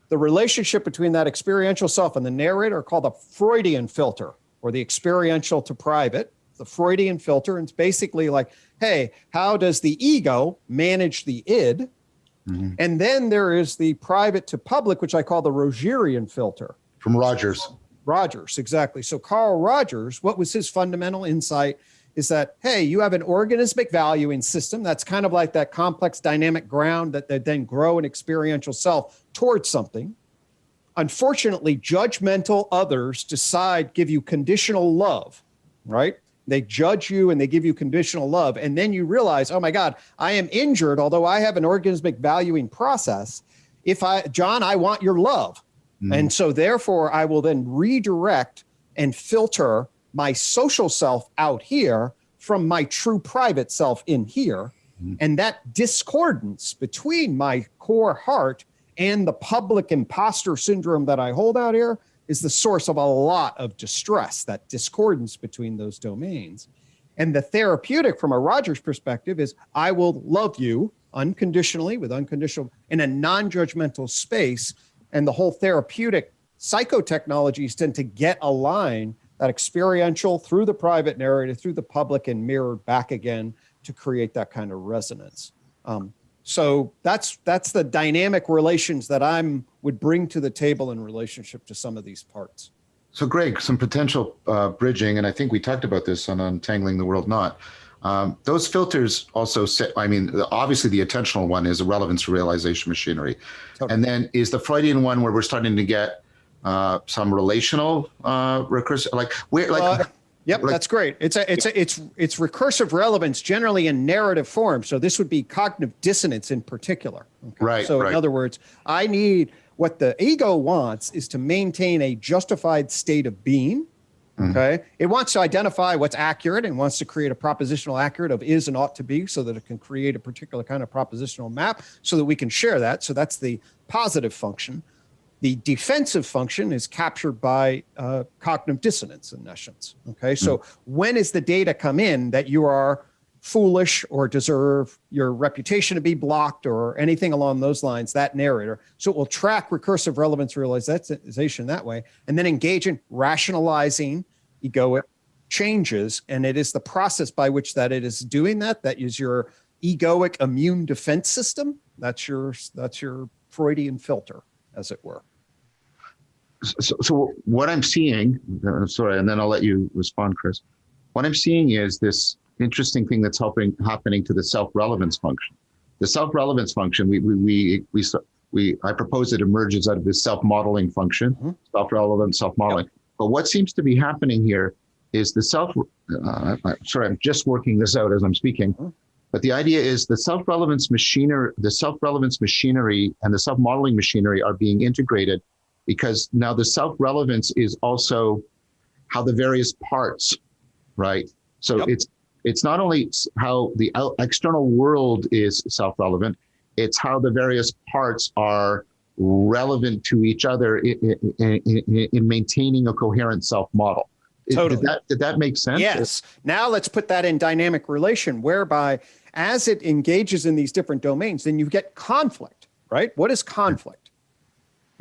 [SPEAKER 2] The relationship between that experiential self and the narrator are called the Freudian filter, or the experiential to private, the Freudian filter. And it's basically like, hey, how does the ego manage the id? Mm-hmm. And then there is the private to public, which I call the Rogerian filter.
[SPEAKER 1] From Rogers.
[SPEAKER 2] Rogers, exactly. So Carl Rogers, what was his fundamental insight is that, hey, you have an organismic valuing system that's kind of like that complex dynamic ground that they then grow an experiential self towards something. Unfortunately, judgmental others give you conditional love, right? They judge you and they give you conditional love. And then you realize, oh my God, I am injured, although I have an organismic valuing process. John, I want your love. Mm. And so therefore I will then redirect and filter my social self out here from my true private self in here. Mm. And that discordance between my core heart and the public imposter syndrome that I hold out here is the source of a lot of distress, that discordance between those domains. And the therapeutic from a Rogers perspective is I will love you unconditionally with unconditional in a non-judgmental space. And the whole therapeutic psychotechnologies tend to get aligned that experiential through the private narrative, through the public, and mirrored back again to create that kind of resonance. So that's the dynamic relations that would bring to the table in relationship to some of these parts.
[SPEAKER 1] So Gregg, some potential bridging, and I think we talked about this on Untangling the World Not. Those filters also obviously the attentional one is a relevance realization machinery. Totally. And then is the Freudian one where we're starting to get some relational recursive,
[SPEAKER 2] Yep, that's great. It's recursive relevance generally in narrative form. So this would be cognitive dissonance in particular. Okay?
[SPEAKER 1] Right.
[SPEAKER 2] So in other words, what the ego wants is to maintain a justified state of being. Okay. Mm-hmm. It wants to identify what's accurate and wants to create a propositional accurate of is and ought to be so that it can create a particular kind of propositional map so that we can share that. So that's the positive function. The defensive function is captured by cognitive dissonance in essence. Okay. So when is the data come in that you are foolish or deserve your reputation to be blocked or anything along those lines, that narrator. So it will track recursive relevance realization that way, and then engage in rationalizing egoic changes. And it is the process by which that it is doing that. That is your egoic immune defense system. That's your Freudian filter, as it were.
[SPEAKER 1] So what I'm seeing, and then I'll let you respond, Chris. What I'm seeing is this interesting thing that's happening to the self-relevance function. The self-relevance function, I propose it emerges out of this self-modeling function, self-relevant, self-modeling. Yep. But what seems to be happening here is I'm just working this out as I'm speaking. But the idea is the self-relevance machinery and the self-modeling machinery are being integrated, because now the self-relevance is also how the various parts, right? So it's not only how the external world is self-relevant, it's how the various parts are relevant to each other in maintaining a coherent self-model.
[SPEAKER 2] Totally.
[SPEAKER 1] Did that make sense?
[SPEAKER 2] Yes. Now let's put that in dynamic relation, whereby as it engages in these different domains, then you get conflict, right? What is conflict?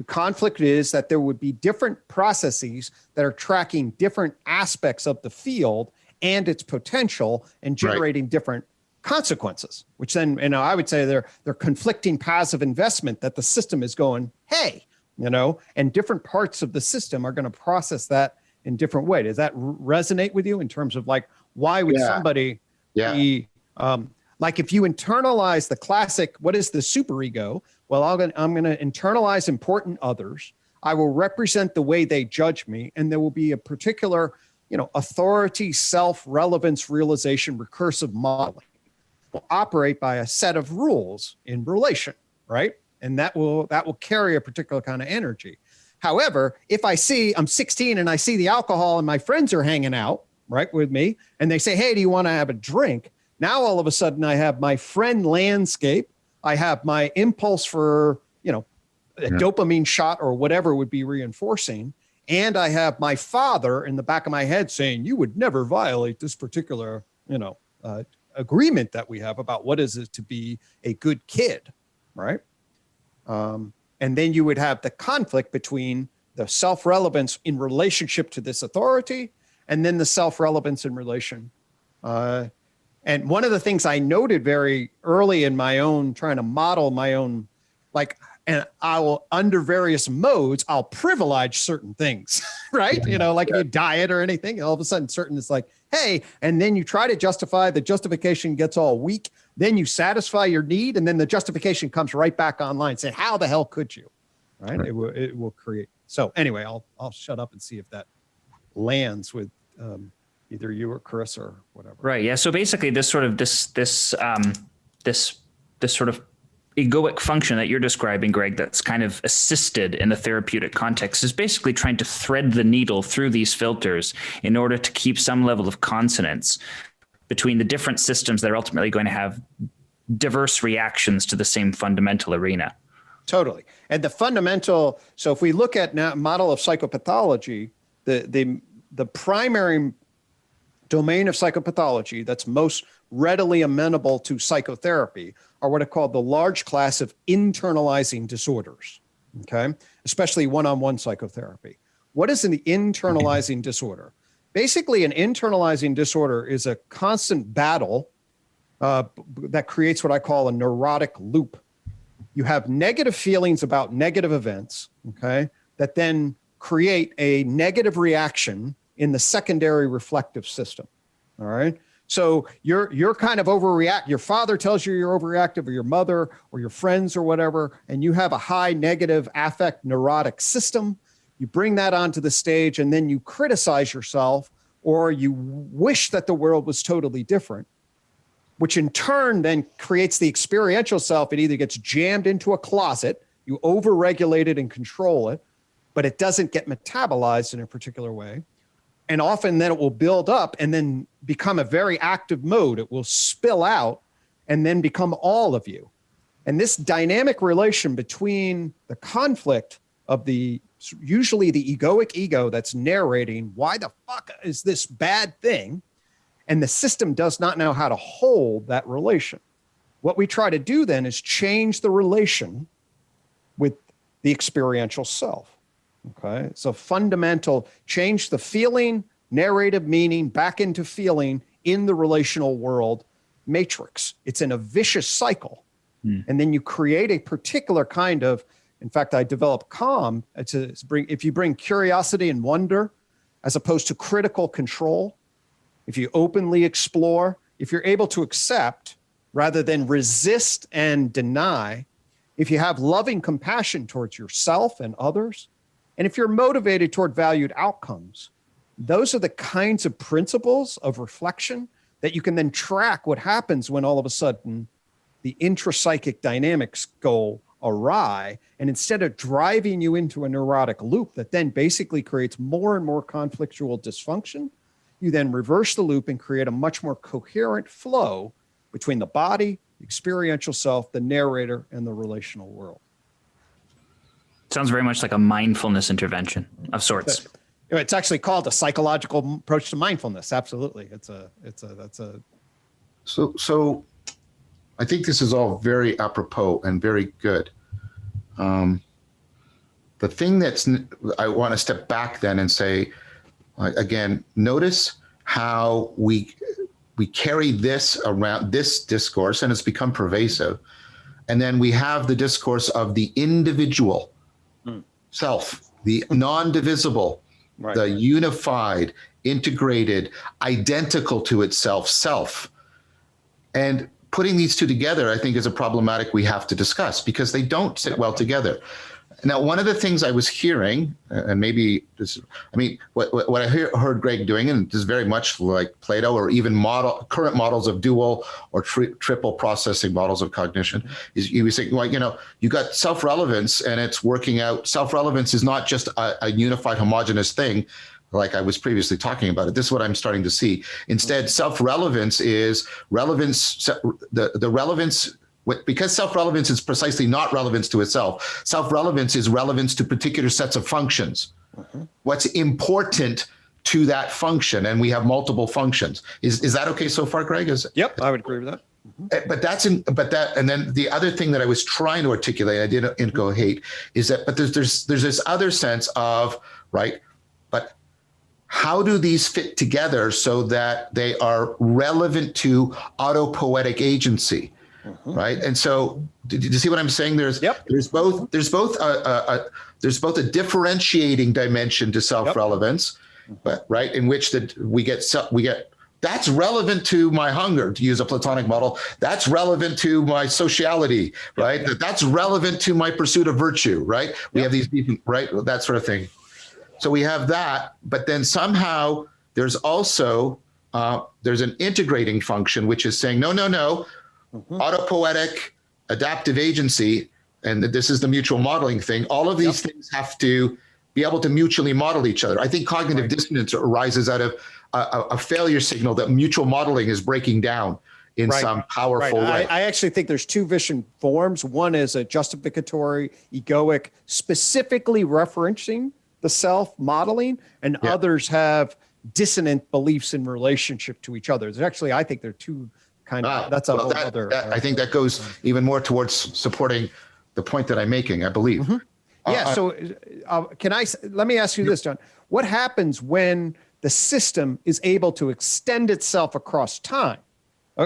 [SPEAKER 2] Conflict is that there would be different processes that are tracking different aspects of the field and its potential and generating different consequences, which then, I would say they're conflicting paths of investment that the system is going, hey, and different parts of the system are going to process that in different ways. Does that resonate with you in terms of like, why would somebody be, like if you internalize the classic, what is the superego? Well, I'm going to internalize important others. I will represent the way they judge me, and there will be a particular, authority, self-relevance, realization, recursive modeling will operate by a set of rules in relation, right? And that will carry a particular kind of energy. However, if I'm 16 and I see the alcohol and my friends are hanging out, right, with me, and they say, hey, do you want to have a drink? Now, all of a sudden, I have my friend landscape. I have my impulse for, a dopamine shot or whatever would be reinforcing. And I have my father in the back of my head saying, you would never violate this particular, agreement that we have about what is it to be a good kid, right? And then you would have the conflict between the self-relevance in relationship to this authority and then the self-relevance in relation. And one of the things I noted very early in my own, trying to model my own, and I will, under various modes, I'll privilege certain things, right? If you diet or anything, all of a sudden certain is like, hey, and then you try to justify, the justification gets all weak. Then you satisfy your need, and then the justification comes right back online. Say, how the hell could you? Right? It will create. So anyway, I'll shut up and see if that lands with either you or Chris or whatever.
[SPEAKER 3] Right. Yeah. So basically, this sort of egoic function that you're describing, Greg, that's kind of assisted in the therapeutic context, is basically trying to thread the needle through these filters in order to keep some level of consonance between the different systems that are ultimately going to have diverse reactions to the same fundamental arena.
[SPEAKER 2] Totally. And the fundamental, so if we look at now model of psychopathology, the primary domain of psychopathology that's most readily amenable to psychotherapy are what are called the large class of internalizing disorders, okay? Especially one-on-one psychotherapy. What is an internalizing disorder? Basically, an internalizing disorder is a constant battle that creates what I call a neurotic loop. You have negative feelings about negative events, okay, that then create a negative reaction in the secondary reflective system, all right? So you're kind of overreact. Your father tells you you're overreactive, or your mother or your friends or whatever, and you have a high negative affect neurotic system. You bring that onto the stage, and then you criticize yourself, or you wish that the world was totally different, which in turn then creates the experiential self. It either gets jammed into a closet, you overregulate it and control it, but it doesn't get metabolized in a particular way. And often then it will build up and then become a very active mode. It will spill out and then become all of you. And this dynamic relation between the conflict of usually the egoic ego that's narrating, why the fuck is this bad thing? And the system does not know how to hold that relation. What we try to do then is change the relation with the experiential self. Okay, so fundamental, change the feeling, narrative meaning back into feeling in the relational world matrix. It's in a vicious cycle. And then you create a particular kind of, in fact, I developed calm if you bring curiosity and wonder as opposed to critical control, if you openly explore, if you're able to accept rather than resist and deny, if you have loving compassion towards yourself and others, and if you're motivated toward valued outcomes, those are the kinds of principles of reflection that you can then track what happens when all of a sudden the intrapsychic dynamics go awry. And instead of driving you into a neurotic loop that then basically creates more and more conflictual dysfunction, you then reverse the loop and create a much more coherent flow between the body, the experiential self, the narrator, and the relational world.
[SPEAKER 3] Sounds very much like a mindfulness intervention of sorts.
[SPEAKER 2] It's actually called a psychological approach to mindfulness. Absolutely.
[SPEAKER 1] So I think this is all very apropos and very good. The thing I want to step back then and say, again, notice how we carry this around, this discourse, and it's become pervasive. And then we have the discourse of the individual self, the non-divisible, right, the unified, integrated, identical to itself, self. And putting these two together, I think, is a problematic we have to discuss because they don't sit well together. Now, one of the things I was hearing, and maybe this, I mean, what I heard Gregg doing, and this is very much like Plato or even current models of dual or triple processing models of cognition, is he was saying, well, you know, you got self-relevance and it's working out. Self-relevance is not just a unified homogeneous thing, like I was previously talking about it. This is what I'm starting to see. Instead, self-relevance is relevance, the relevance. Because self-relevance is precisely not relevance to itself. Self-relevance is relevance to particular sets of functions. What's important to that function, and we have multiple functions. Is that okay so far, Gregg?
[SPEAKER 2] Yep, I would agree with that.
[SPEAKER 1] But and then the other thing that I was trying to articulate, I didn't incohate, is that but there's this other sense of, right, but how do these fit together so that they are relevant to autopoietic agency? Right, and so, did you see what I'm saying? There's both a differentiating dimension to self-relevance, but right, in which we get that's relevant to my hunger, to use a Platonic model. That's relevant to my sociality, right? That's relevant to my pursuit of virtue, right? We have these different, right, that sort of thing. So we have that, but then somehow there's also there's an integrating function, which is saying no. Autopoietic, adaptive agency, and this is the mutual modeling thing. All of these things have to be able to mutually model each other. I think cognitive dissonance arises out of a failure signal that mutual modeling is breaking down in some powerful way.
[SPEAKER 2] I actually think there's two vision forms. One is a justificatory, egoic, specifically referencing the self modeling, and others have dissonant beliefs in relationship to each other. There's actually, I think there are two kind of, that's a whole other.
[SPEAKER 1] I think that goes even more towards supporting the point that I'm making, I believe.
[SPEAKER 2] So let me ask you this, John. What happens when the system is able to extend itself across time?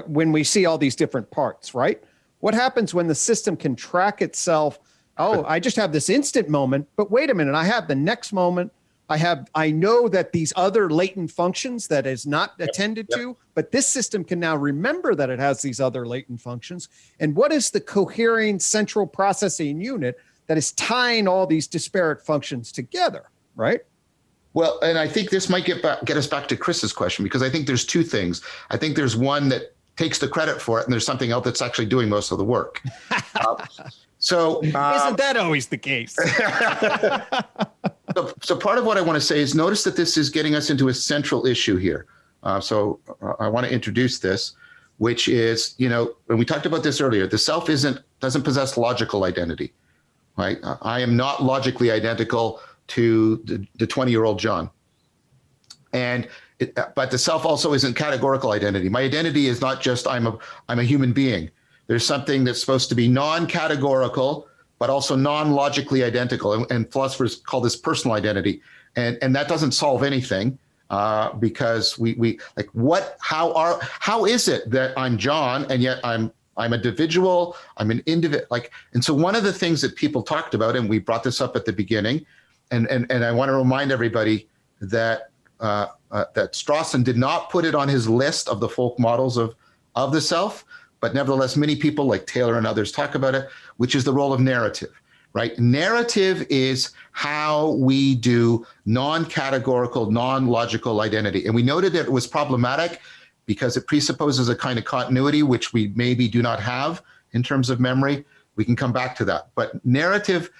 [SPEAKER 2] When we see all these different parts, right? What happens when the system can track itself? Oh, I just have this instant moment, but wait a minute, I have the next moment. I know that these other latent functions that is not attended to, but this system can now remember that it has these other latent functions. And what is the cohering central processing unit that is tying all these disparate functions together, right?
[SPEAKER 1] Well, and I think this might get us back to Chris's question, because I think there's two things. I think there's one that takes the credit for it, and there's something else that's actually doing most of the work. Isn't
[SPEAKER 2] that always the case?
[SPEAKER 1] So part of what I want to say is notice that this is getting us into a central issue here. So I want to introduce this, which is, you know, when we talked about this earlier, the self doesn't possess logical identity, right? I am not logically identical to the 20-year-old John. But the self also isn't categorical identity. My identity is not just I'm a human being. There's something that's supposed to be non-categorical, but also non-logically identical. And philosophers call this personal identity. And that doesn't solve anything because we like how is it that I'm John and yet I'm an individual, I'm an individual, and so one of the things that people talked about, and we brought this up at the beginning, and I want to remind everybody that that Strawson did not put it on his list of the folk models of the self, but nevertheless, many people like Taylor and others talk about it, which is the role of narrative, right? Narrative is how we do non-categorical, non-logical identity. And we noted that it was problematic because it presupposes a kind of continuity, which we maybe do not have in terms of memory. We can come back to that. But narrative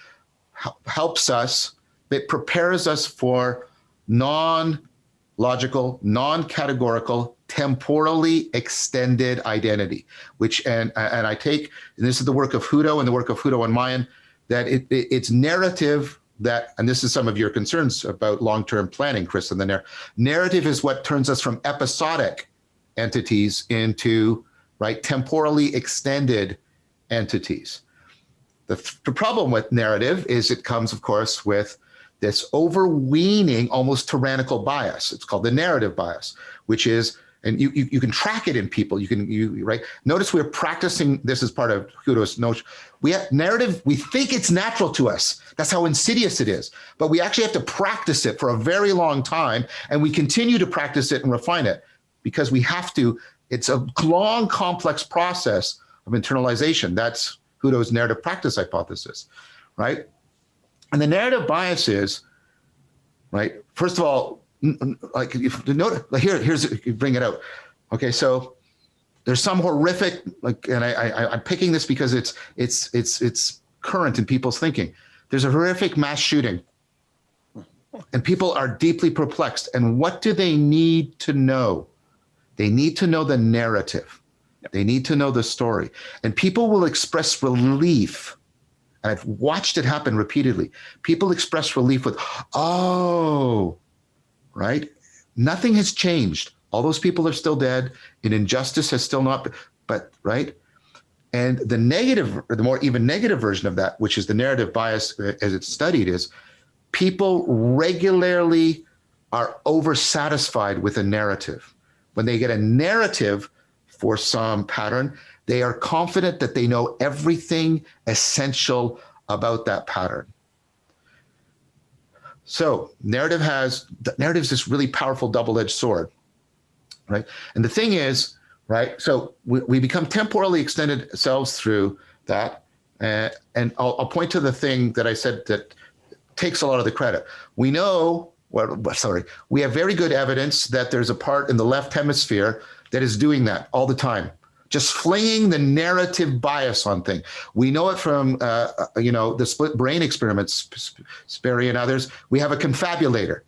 [SPEAKER 1] helps us, it prepares us for non-logical, non-categorical, temporally extended identity, which, and I take, and this is the work of Hutto and the work of Hutto and Mayan, that it's narrative that, and this is some of your concerns about long-term planning, Chris, and the narrative is what turns us from episodic entities into, right, temporally extended entities. The problem with narrative is it comes, of course, with this overweening, almost tyrannical bias. It's called the narrative bias, which is, and you can track it in people. Right? Notice we're practicing this as part of Hutto's notion. We have narrative. We think it's natural to us. That's how insidious it is. But we actually have to practice it for a very long time, and we continue to practice it and refine it because we have to It's a long, complex process of internalization. That's Hutto's narrative practice hypothesis, right? And the narrative bias is, right, first of all, like if the note, like here's bring it out. Okay, so there's some horrific, like, and I'm picking this because it's current in people's thinking. There's a horrific mass shooting, and people are deeply perplexed. And what do they need to know? They need to know the narrative. They need to know the story. And people will express relief. And I've watched it happen repeatedly. People express relief with, oh, right? Nothing has changed. All those people are still dead. An injustice has still not, but right? And the negative, or the more even negative version of that, which is the narrative bias as it's studied, is people regularly are oversatisfied with a narrative. When they get a narrative for some pattern, they are confident that they know everything essential about that pattern. So narrative's this really powerful double-edged sword, right? And the thing is, right, so we become temporally extended selves through that. And I'll point to the thing that I said that takes a lot of the credit. We know, we have very good evidence that there's a part in the left hemisphere that is doing that all the time, just flinging the narrative bias on things. We know it from, the split brain experiments, Sperry and others. We have a confabulator.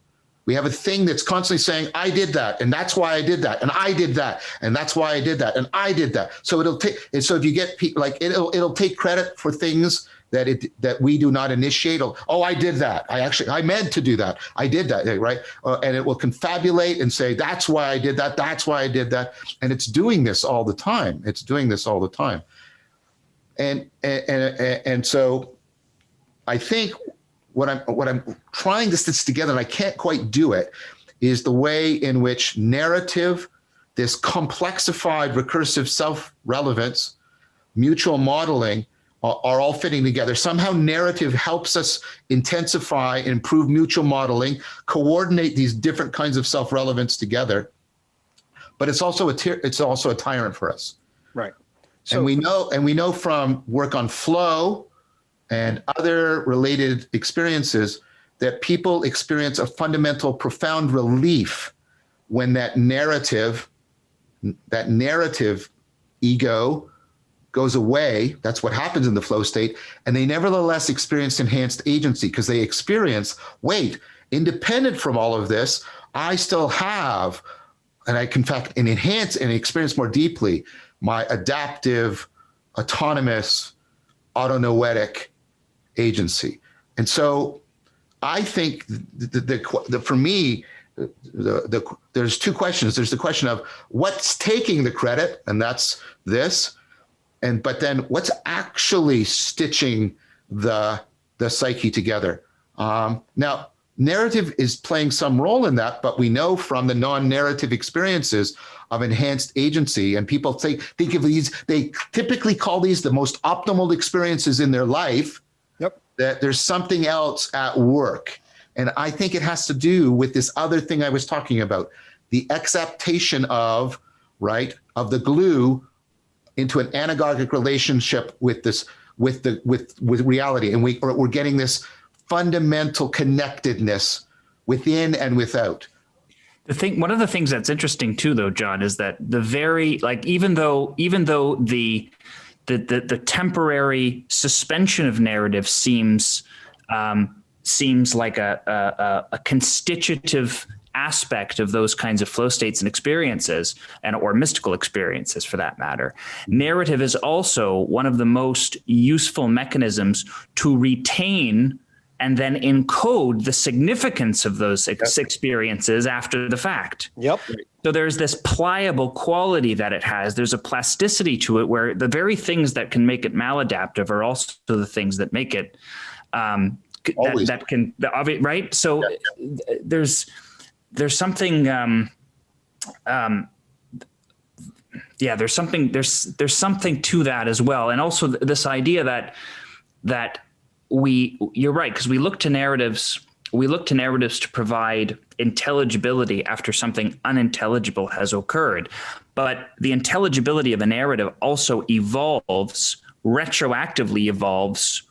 [SPEAKER 1] We have a thing that's constantly saying, I did that, and that's why I did that, and I did that, and that's why I did that, and I did that. So it'll take, and so if you get people like it'll take credit for things that we do not initiate. Oh, I did that. I meant to do that. I did that, right? And it will confabulate and say, that's why I did that. That's why I did that. And it's doing this all the time. It's doing this all the time. And so I think what I'm trying to stitch together, and I can't quite do it, is the way in which narrative, this complexified recursive self-relevance, mutual modeling, are all fitting together. Somehow narrative helps us intensify, improve mutual modeling, coordinate these different kinds of self-relevance together. But it's also a tyrant for us.
[SPEAKER 2] Right. So,
[SPEAKER 1] and we know from work on flow and other related experiences that people experience a fundamental, profound relief when that narrative ego goes away. That's what happens in the flow state. And they nevertheless experience enhanced agency because they experience, wait, independent from all of this, I still have, and I can, in fact, enhance and experience more deeply my adaptive, autonomous, autonoetic agency. And so I think for me, there's two questions. There's the question of what's taking the credit, and that's this. But then what's actually stitching the psyche together? Now, narrative is playing some role in that, but we know from the non-narrative experiences of enhanced agency, and people think of these, they typically call these the most optimal experiences in their life.
[SPEAKER 2] Yep. That
[SPEAKER 1] there's something else at work. And I think it has to do with this other thing I was talking about, the acceptation of the glue into an anagogic relationship with reality, and we're getting this fundamental connectedness within and without.
[SPEAKER 3] One of the things that's interesting too, though, John, is that even though the temporary suspension of narrative seems like a constitutive aspect of those kinds of flow states and experiences, or mystical experiences for that matter, narrative is also one of the most useful mechanisms to retain and then encode the significance of those experiences after the fact.
[SPEAKER 2] Yep.
[SPEAKER 3] So there's this pliable quality that it has. There's a plasticity to it where the very things that can make it maladaptive are also the things that make it right. So there's something there's something to that as well. And also this idea that you're right, because we look to narratives we look to narratives to provide intelligibility after something unintelligible has occurred. But the intelligibility of a narrative also evolves, retroactively evolves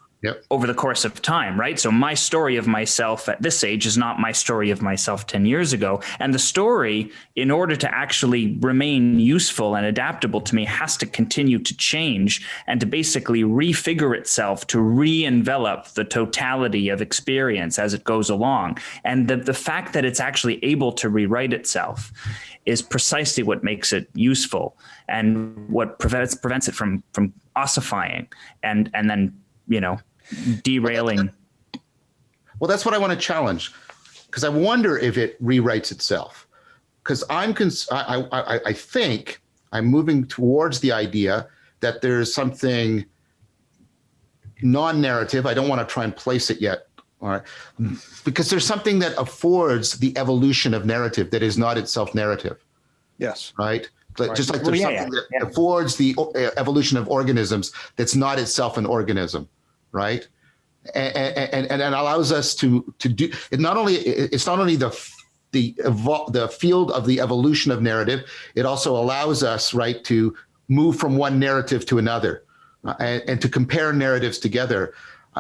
[SPEAKER 3] over the course of time, right? So my story of myself at this age is not my story of myself 10 years ago. And the story, in order to actually remain useful and adaptable to me, has to continue to change and to basically refigure itself, to re-envelop the totality of experience as it goes along. And the fact that it's actually able to rewrite itself is precisely what makes it useful and what prevents it from ossifying and then, derailing.
[SPEAKER 1] Well, that's what I want to challenge, because I wonder if it rewrites itself. Because I think I'm moving towards the idea that there's something non-narrative. I don't want to try and place it yet, all right? Because there's something that affords the evolution of narrative that is not itself narrative.
[SPEAKER 2] Yes.
[SPEAKER 1] Right? Just like there's something that affords the evolution of organisms that's not itself an organism. Right, and allows us to do it. It's not only the field of the evolution of narrative. It also allows us, right, to move from one narrative to another, and to compare narratives together.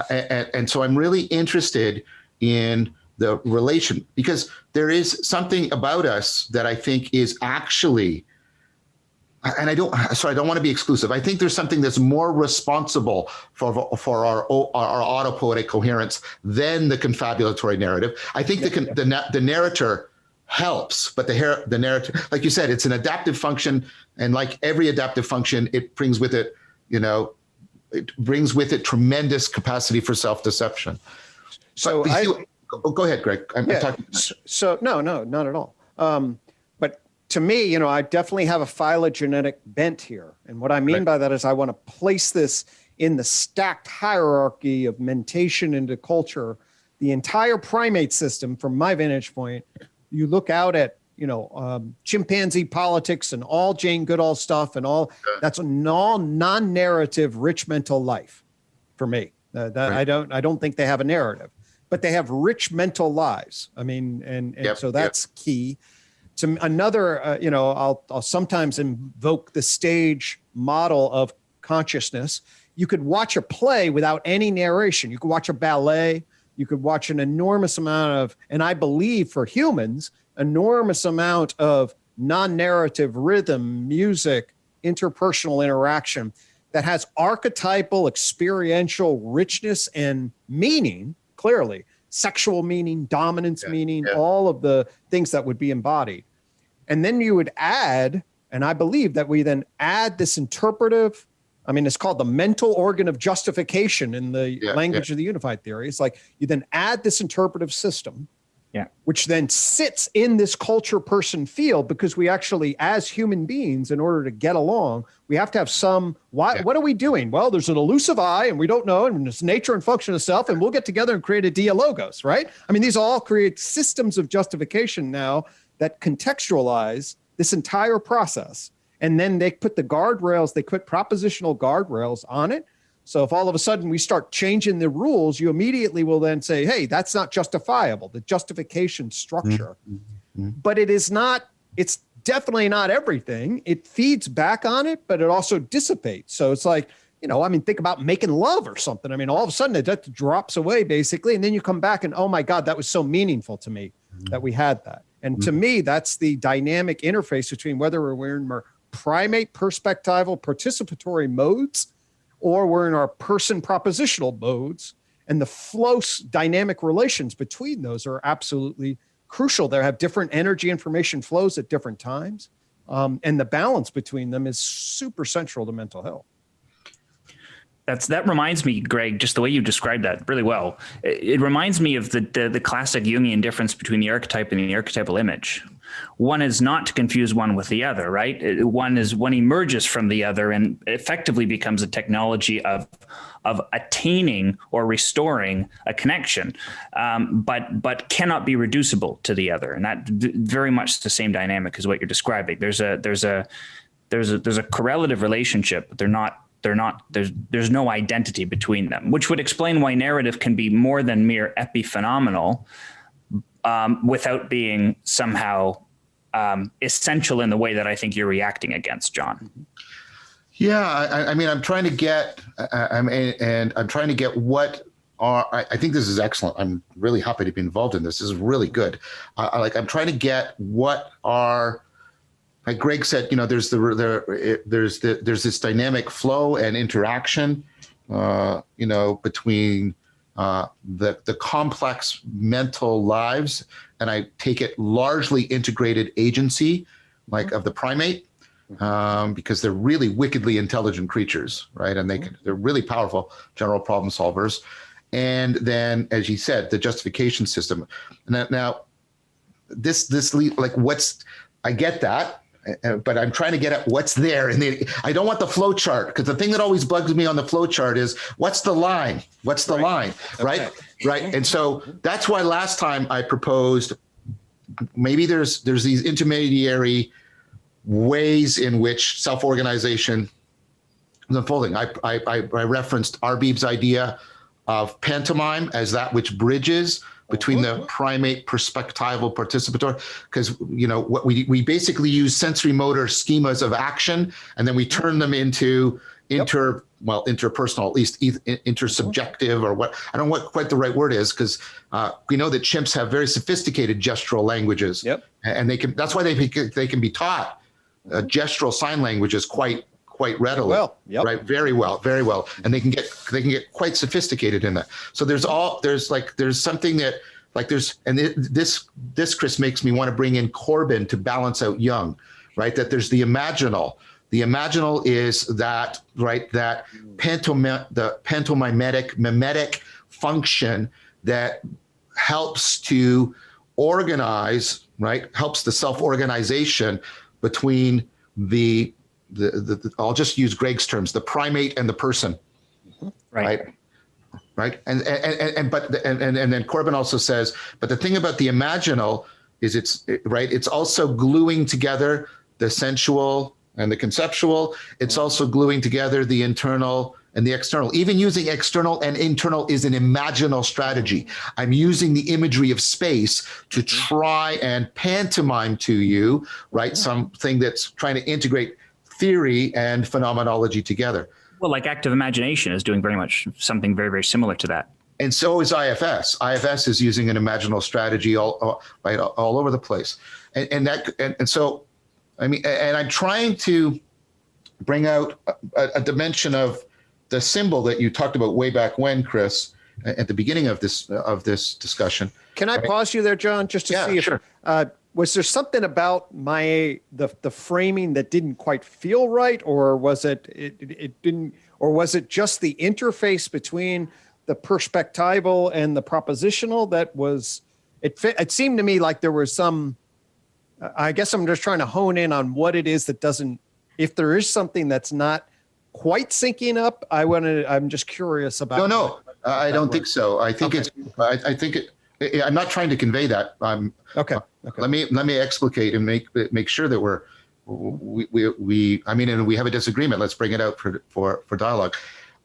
[SPEAKER 1] And so I'm really interested in the relation, because there is something about us that I think is actually. And I don't want to be exclusive. I think there's something that's more responsible for our autopoietic coherence than the confabulatory narrative. I think the narrator helps, but the narrator, like you said, it's an adaptive function, and like every adaptive function, it brings with it, tremendous capacity for self-deception.
[SPEAKER 2] So
[SPEAKER 1] go ahead, Greg. I'm talking.
[SPEAKER 2] So no, not at all. To me, I definitely have a phylogenetic bent here. And what I mean by that is I want to place this in the stacked hierarchy of mentation into culture. The entire primate system, from my vantage point, you look out at, chimpanzee politics and all Jane Goodall stuff and all, that's a non-narrative rich mental life for me. I don't think they have a narrative, but they have rich mental lives. I mean, so that's key. To another, I'll sometimes invoke the stage model of consciousness. You could watch a play without any narration. You could watch a ballet. You could watch an enormous amount of, and I believe for humans, enormous amount of non-narrative rhythm, music, interpersonal interaction that has archetypal, experiential richness and meaning, clearly. Sexual meaning, dominance meaning, all of the things that would be embodied. And then you would add, and I believe that we then add this interpretive, it's called the mental organ of justification in the language of the unified theory. It's like you then add this interpretive system, which then sits in this culture person field, because we actually, as human beings, in order to get along, we have to have what are we doing? Well, there's an elusive I, and we don't know, and it's nature and function of self, and we'll get together and create a dialogos, right? These all create systems of justification now that contextualize this entire process. And then they put they put propositional guardrails on it. So if all of a sudden we start changing the rules, you immediately will then say, hey, that's not justifiable, the justification structure. Mm-hmm. But it's definitely not everything. It feeds back on it, but it also dissipates. So it's like, think about making love or something. All of a sudden that drops away basically. And then you come back and, oh my God, that was so meaningful to me that we had that. And to me, that's the dynamic interface between whether we're in more primate perspectival participatory modes or we're in our person propositional modes. And the flow dynamic relations between those are absolutely crucial. They have different energy information flows at different times. And the balance between them is super central to mental health.
[SPEAKER 3] That reminds me, Greg, just the way you described that really well. It reminds me of the classic Jungian difference between the archetype and the archetypal image. One is not to confuse one with the other, right? One emerges from the other and effectively becomes a technology of attaining or restoring a connection, but cannot be reducible to the other. And that very much the same dynamic as what you're describing. There's a correlative relationship, but they're not there's no identity between them, which would explain why narrative can be more than mere epiphenomenal, without being somehow essential in the way that I think you're reacting against, John.
[SPEAKER 1] Yeah, I mean, I'm trying to get, and I'm trying to get what are. I think this is excellent. I'm really happy to be involved in this. This is really good. I'm trying to get what are. Like Gregg said, there's this dynamic flow and interaction, between the complex mental lives, and I take it largely integrated agency, like of the primate, because they're really wickedly intelligent creatures, right? And they're really powerful general problem solvers. And then, as you said, the justification system. Now, I get that. But I'm trying to get at what's there. And I don't want the flow chart, because the thing that always bugs me on the flow chart is what's the line? What's the line? Right? Okay. Right. And so that's why last time I proposed maybe there's these intermediary ways in which self-organization is unfolding. I referenced Arbib's idea of pantomime as that which bridges between the primate perspectival participatory, because what we basically use sensory motor schemas of action, and then we turn them into interpersonal, at least intersubjective, or what, I don't know what quite the right word is, because we know that chimps have very sophisticated gestural languages, and that's why they can be taught gestural sign languages quite readily, right? Very well, and they can get quite sophisticated in that. So there's something that this Chris makes me want to bring in Corbin to balance out Jung, right? That there's the imaginal. The imaginal is that, right, that the pantomimetic mimetic function that helps to organize, right? Helps the self-organization between the I'll just use Gregg's terms, the primate and the person, right? And then Corbin also says, but the thing about the imaginal is it's also gluing together the sensual and the conceptual. It's also gluing together the internal and the external. Even using external and internal is an imaginal strategy. I'm using the imagery of space to try and pantomime to you, right? Something that's trying to integrate theory and phenomenology together.
[SPEAKER 3] Well, like active imagination is doing very much something very, very similar to that.
[SPEAKER 1] And so is IFS. IFS is using an imaginal strategy all over the place. And so, I mean, and I'm trying to bring out a dimension of the symbol that you talked about way back when, Chris, at the beginning of this discussion.
[SPEAKER 2] Can I pause you there, John, just to see if,
[SPEAKER 1] sure.
[SPEAKER 2] Was there something about the framing that didn't quite feel right, or was it didn't, or was it just the interface between the perspectival and the propositional that was it seemed to me like there was some, I guess I'm just trying to hone in on what it is that doesn't, if there is something that's not quite syncing up, I'm just curious about.
[SPEAKER 1] No, I don't think so. I think I'm not trying to convey that.
[SPEAKER 2] Okay.
[SPEAKER 1] Let me explicate and make sure that and we have a disagreement. Let's bring it out for dialogue.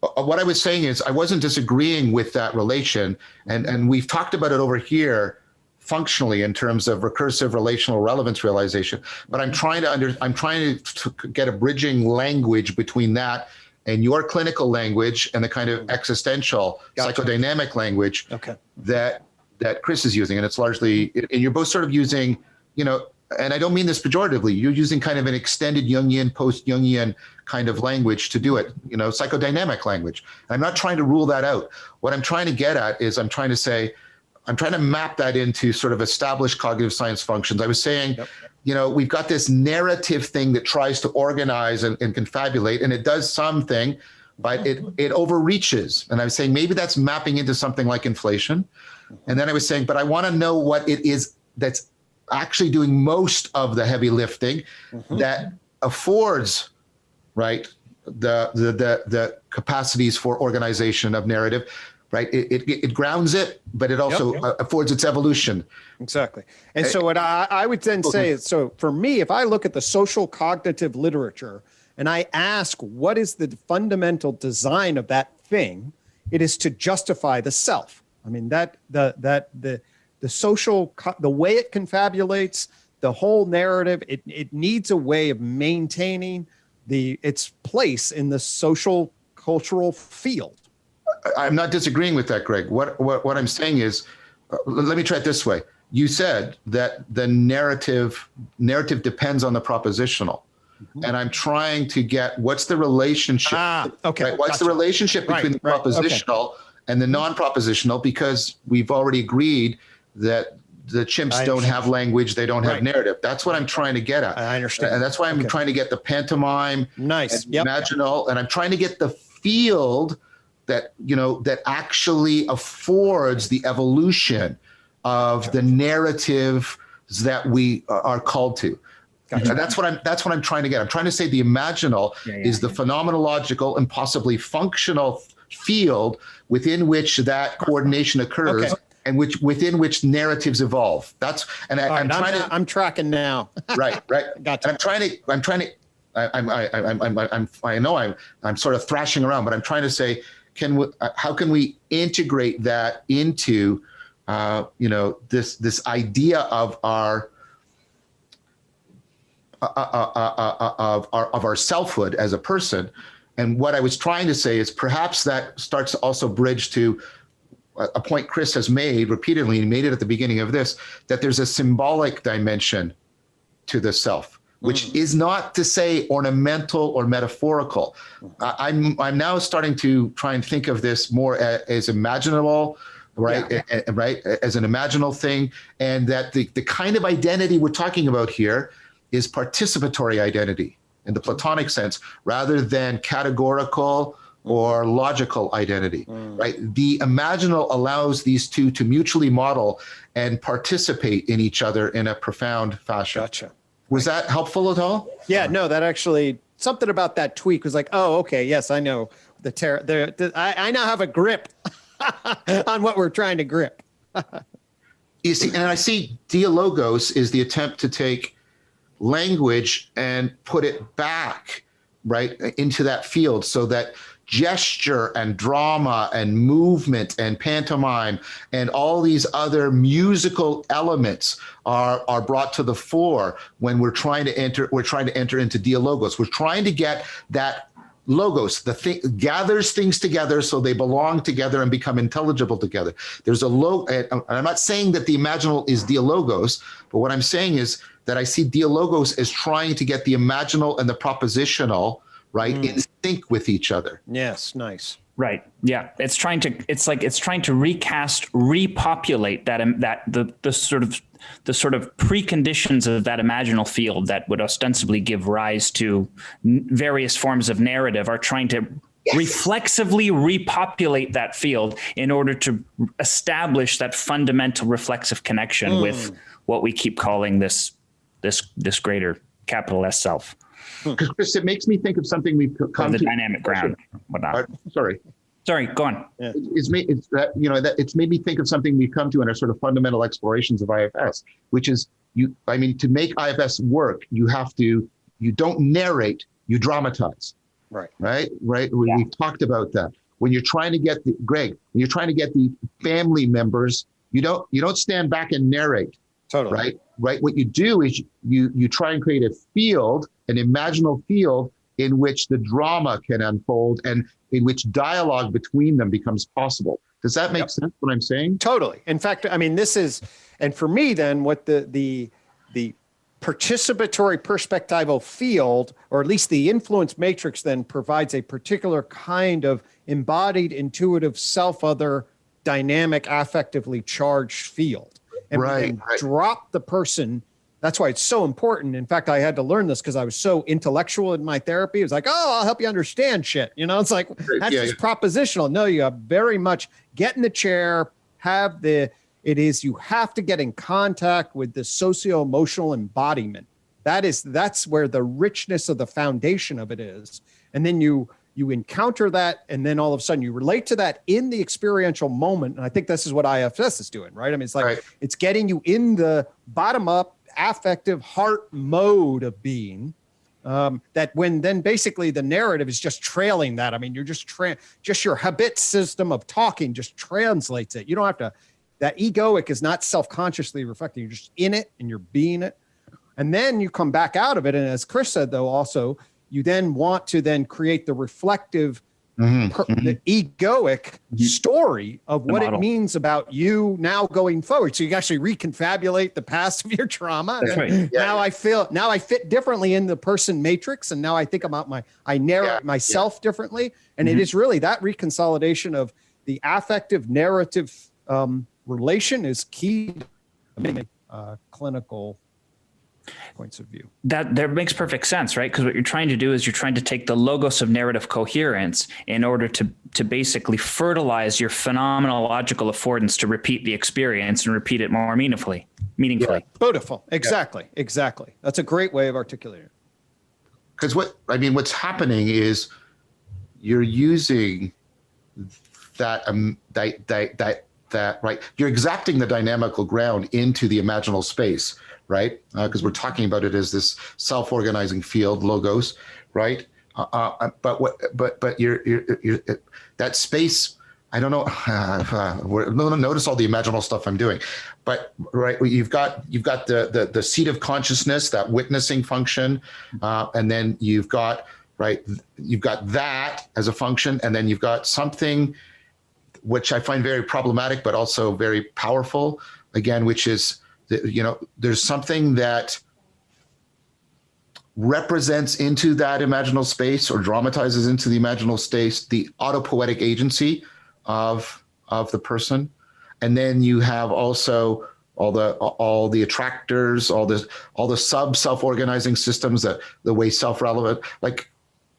[SPEAKER 1] What I was saying is I wasn't disagreeing with that relation, and we've talked about it over here functionally in terms of recursive relational relevance realization. But I'm trying to get a bridging language between that and your clinical language and the kind of existential psychodynamic language that Chris is using. And it's largely, and you're both sort of using, and I don't mean this pejoratively, you're using kind of an extended Jungian, post-Jungian kind of language to do it, psychodynamic language. And I'm not trying to rule that out. What I'm trying to get at is I'm trying to map that into sort of established cognitive science functions. I was saying, we've got this narrative thing that tries to organize and confabulate, and it does something, but it overreaches. And I was saying, maybe that's mapping into something like inflation. And then I was saying, but I want to know what it is that's actually doing most of the heavy lifting that affords, right, the capacities for organization of narrative, right? It grounds it, but it also affords its evolution.
[SPEAKER 2] Exactly. And so what I would then say is, so for me, if I look at the social cognitive literature and I ask, what is the fundamental design of that thing? It is to justify the self. I mean, the social, the way it confabulates, the whole narrative, it needs a way of maintaining its place in the social cultural field.
[SPEAKER 1] I'm not disagreeing with that, Greg. What I'm saying is, let me try it this way. You said that the narrative depends on the propositional. Mm-hmm. And I'm trying to get what's the relationship.
[SPEAKER 2] Okay.
[SPEAKER 1] Right? What's the relationship between the propositional and the non-propositional? Because we've already agreed that the chimps don't have language, they don't have narrative. That's what I'm trying to get at.
[SPEAKER 2] I understand.
[SPEAKER 1] And that's why I'm trying to get the pantomime,
[SPEAKER 2] nice,
[SPEAKER 1] and imaginal, and I'm trying to get the field that, that actually affords the evolution of the narratives that we are called to. Gotcha. And that's what I'm trying to get. I'm trying to say the imaginal is the phenomenological and possibly functional field within which that coordination occurs. Okay. And within which narratives evolve. I'm
[SPEAKER 2] tracking now.
[SPEAKER 1] Right.
[SPEAKER 2] Gotcha.
[SPEAKER 1] And I'm sort of thrashing around, but I'm trying to say, how can we integrate that into, this idea of our selfhood as a person? And what I was trying to say is perhaps that starts to also bridge to a point Chris has made repeatedly, and he made it at the beginning of this, that there's a symbolic dimension to the self, which is not to say ornamental or metaphorical. I'm now starting to try and think of this more as imaginable, right? Yeah. Right, as an imaginal thing, and that the kind of identity we're talking about here is participatory identity in the Platonic sense, rather than categorical or logical identity, right? The imaginal allows these two to mutually model and participate in each other in a profound fashion.
[SPEAKER 2] Gotcha.
[SPEAKER 1] Was that helpful at all?
[SPEAKER 2] Yeah, no, that actually, something about that tweak was like, oh, okay, yes, I know. I now have a grip on what we're trying to grip.
[SPEAKER 1] You see, and I see dialogos is the attempt to take language and put it back, right, into that field so that gesture and drama and movement and pantomime and all these other musical elements are brought to the fore when we're trying to enter into dialogos. We're trying to get that logos, the thing gathers things together so they belong together and become intelligible together. There's and I'm not saying that the imaginal is dialogos, but what I'm saying is that I see dialogos as trying to get the imaginal and the propositional right in sync with each other.
[SPEAKER 2] Yes, nice.
[SPEAKER 3] Right. Yeah. It's trying to recast, repopulate the sort of preconditions of that imaginal field that would ostensibly give rise to various forms of narrative, are trying to reflexively repopulate that field in order to establish that fundamental reflexive connection with what we keep calling this greater capital S self.
[SPEAKER 1] Because Chris, it makes me think of something we've come
[SPEAKER 3] to.
[SPEAKER 1] The
[SPEAKER 3] dynamic ground, whatnot.
[SPEAKER 1] Sorry,
[SPEAKER 3] go on.
[SPEAKER 1] Yeah. It's made me think of something we've come to in our sort of fundamental explorations of IFS, which is to make IFS work, you don't narrate, you dramatize. Right. We've talked about that. When you're trying to get the family members, you don't stand back and narrate.
[SPEAKER 2] Totally.
[SPEAKER 1] Right. What you do is you try and create a field, an imaginal field in which the drama can unfold and in which dialogue between them becomes possible. Does that make sense what I'm saying?
[SPEAKER 2] Totally. In fact, I mean, this is, and for me then, what the participatory perspectival field, or at least the influence matrix, then provides a particular kind of embodied, intuitive, self-other, dynamic, affectively charged field. And we drop the person. That's why it's so important. In fact, I had to learn this because I was so intellectual in my therapy. It was like, oh, I'll help you understand shit. It's like, that's just propositional. No, you have very much get in the chair, you have to get in contact with the socio-emotional embodiment. That's where the richness of the foundation of it is. And then you encounter that, and then all of a sudden you relate to that in the experiential moment. And I think this is what IFS is doing, right? I mean, it's like, it's getting you in the bottom up affective heart mode of being. that when then basically the narrative is just trailing that. I mean, you're just your habit system of talking just translates it. You don't have to, that egoic is not self-consciously reflecting. You're just in it and you're being it. And then you come back out of it. And as Chris said, though, also, you then want to then create the reflective, the egoic story of what it means about you now going forward. So you actually reconfabulate the past of your trauma.
[SPEAKER 3] That's right.
[SPEAKER 2] Now I fit differently in the person matrix. And now I think about I narrate myself differently. And it is really that reconsolidation of the affective narrative relation is key to clinical points of view.
[SPEAKER 3] That makes perfect sense, right? Because what you're trying to do is you're trying to take the logos of narrative coherence in order to basically fertilize your phenomenological affordance to repeat the experience and repeat it more meaningfully.
[SPEAKER 2] Yeah. Beautiful. Exactly. That's a great way of articulating it.
[SPEAKER 1] Because what's happening is you're using that right. You're exacting the dynamical ground into the imaginal space, right? Because we're talking about it as this self-organizing field, logos, right? But you're that space. I don't know. Notice all the imaginal stuff I'm doing, but right, you've got the seat of consciousness, that witnessing function, and then you've got that as a function, and then you've got something which I find very problematic, but also very powerful, again, which is, there's something that represents into that imaginal space or dramatizes into the imaginal space the autopoetic agency of the person. And then you have also all the attractors, all the self-organizing systems, that the way self-relevant,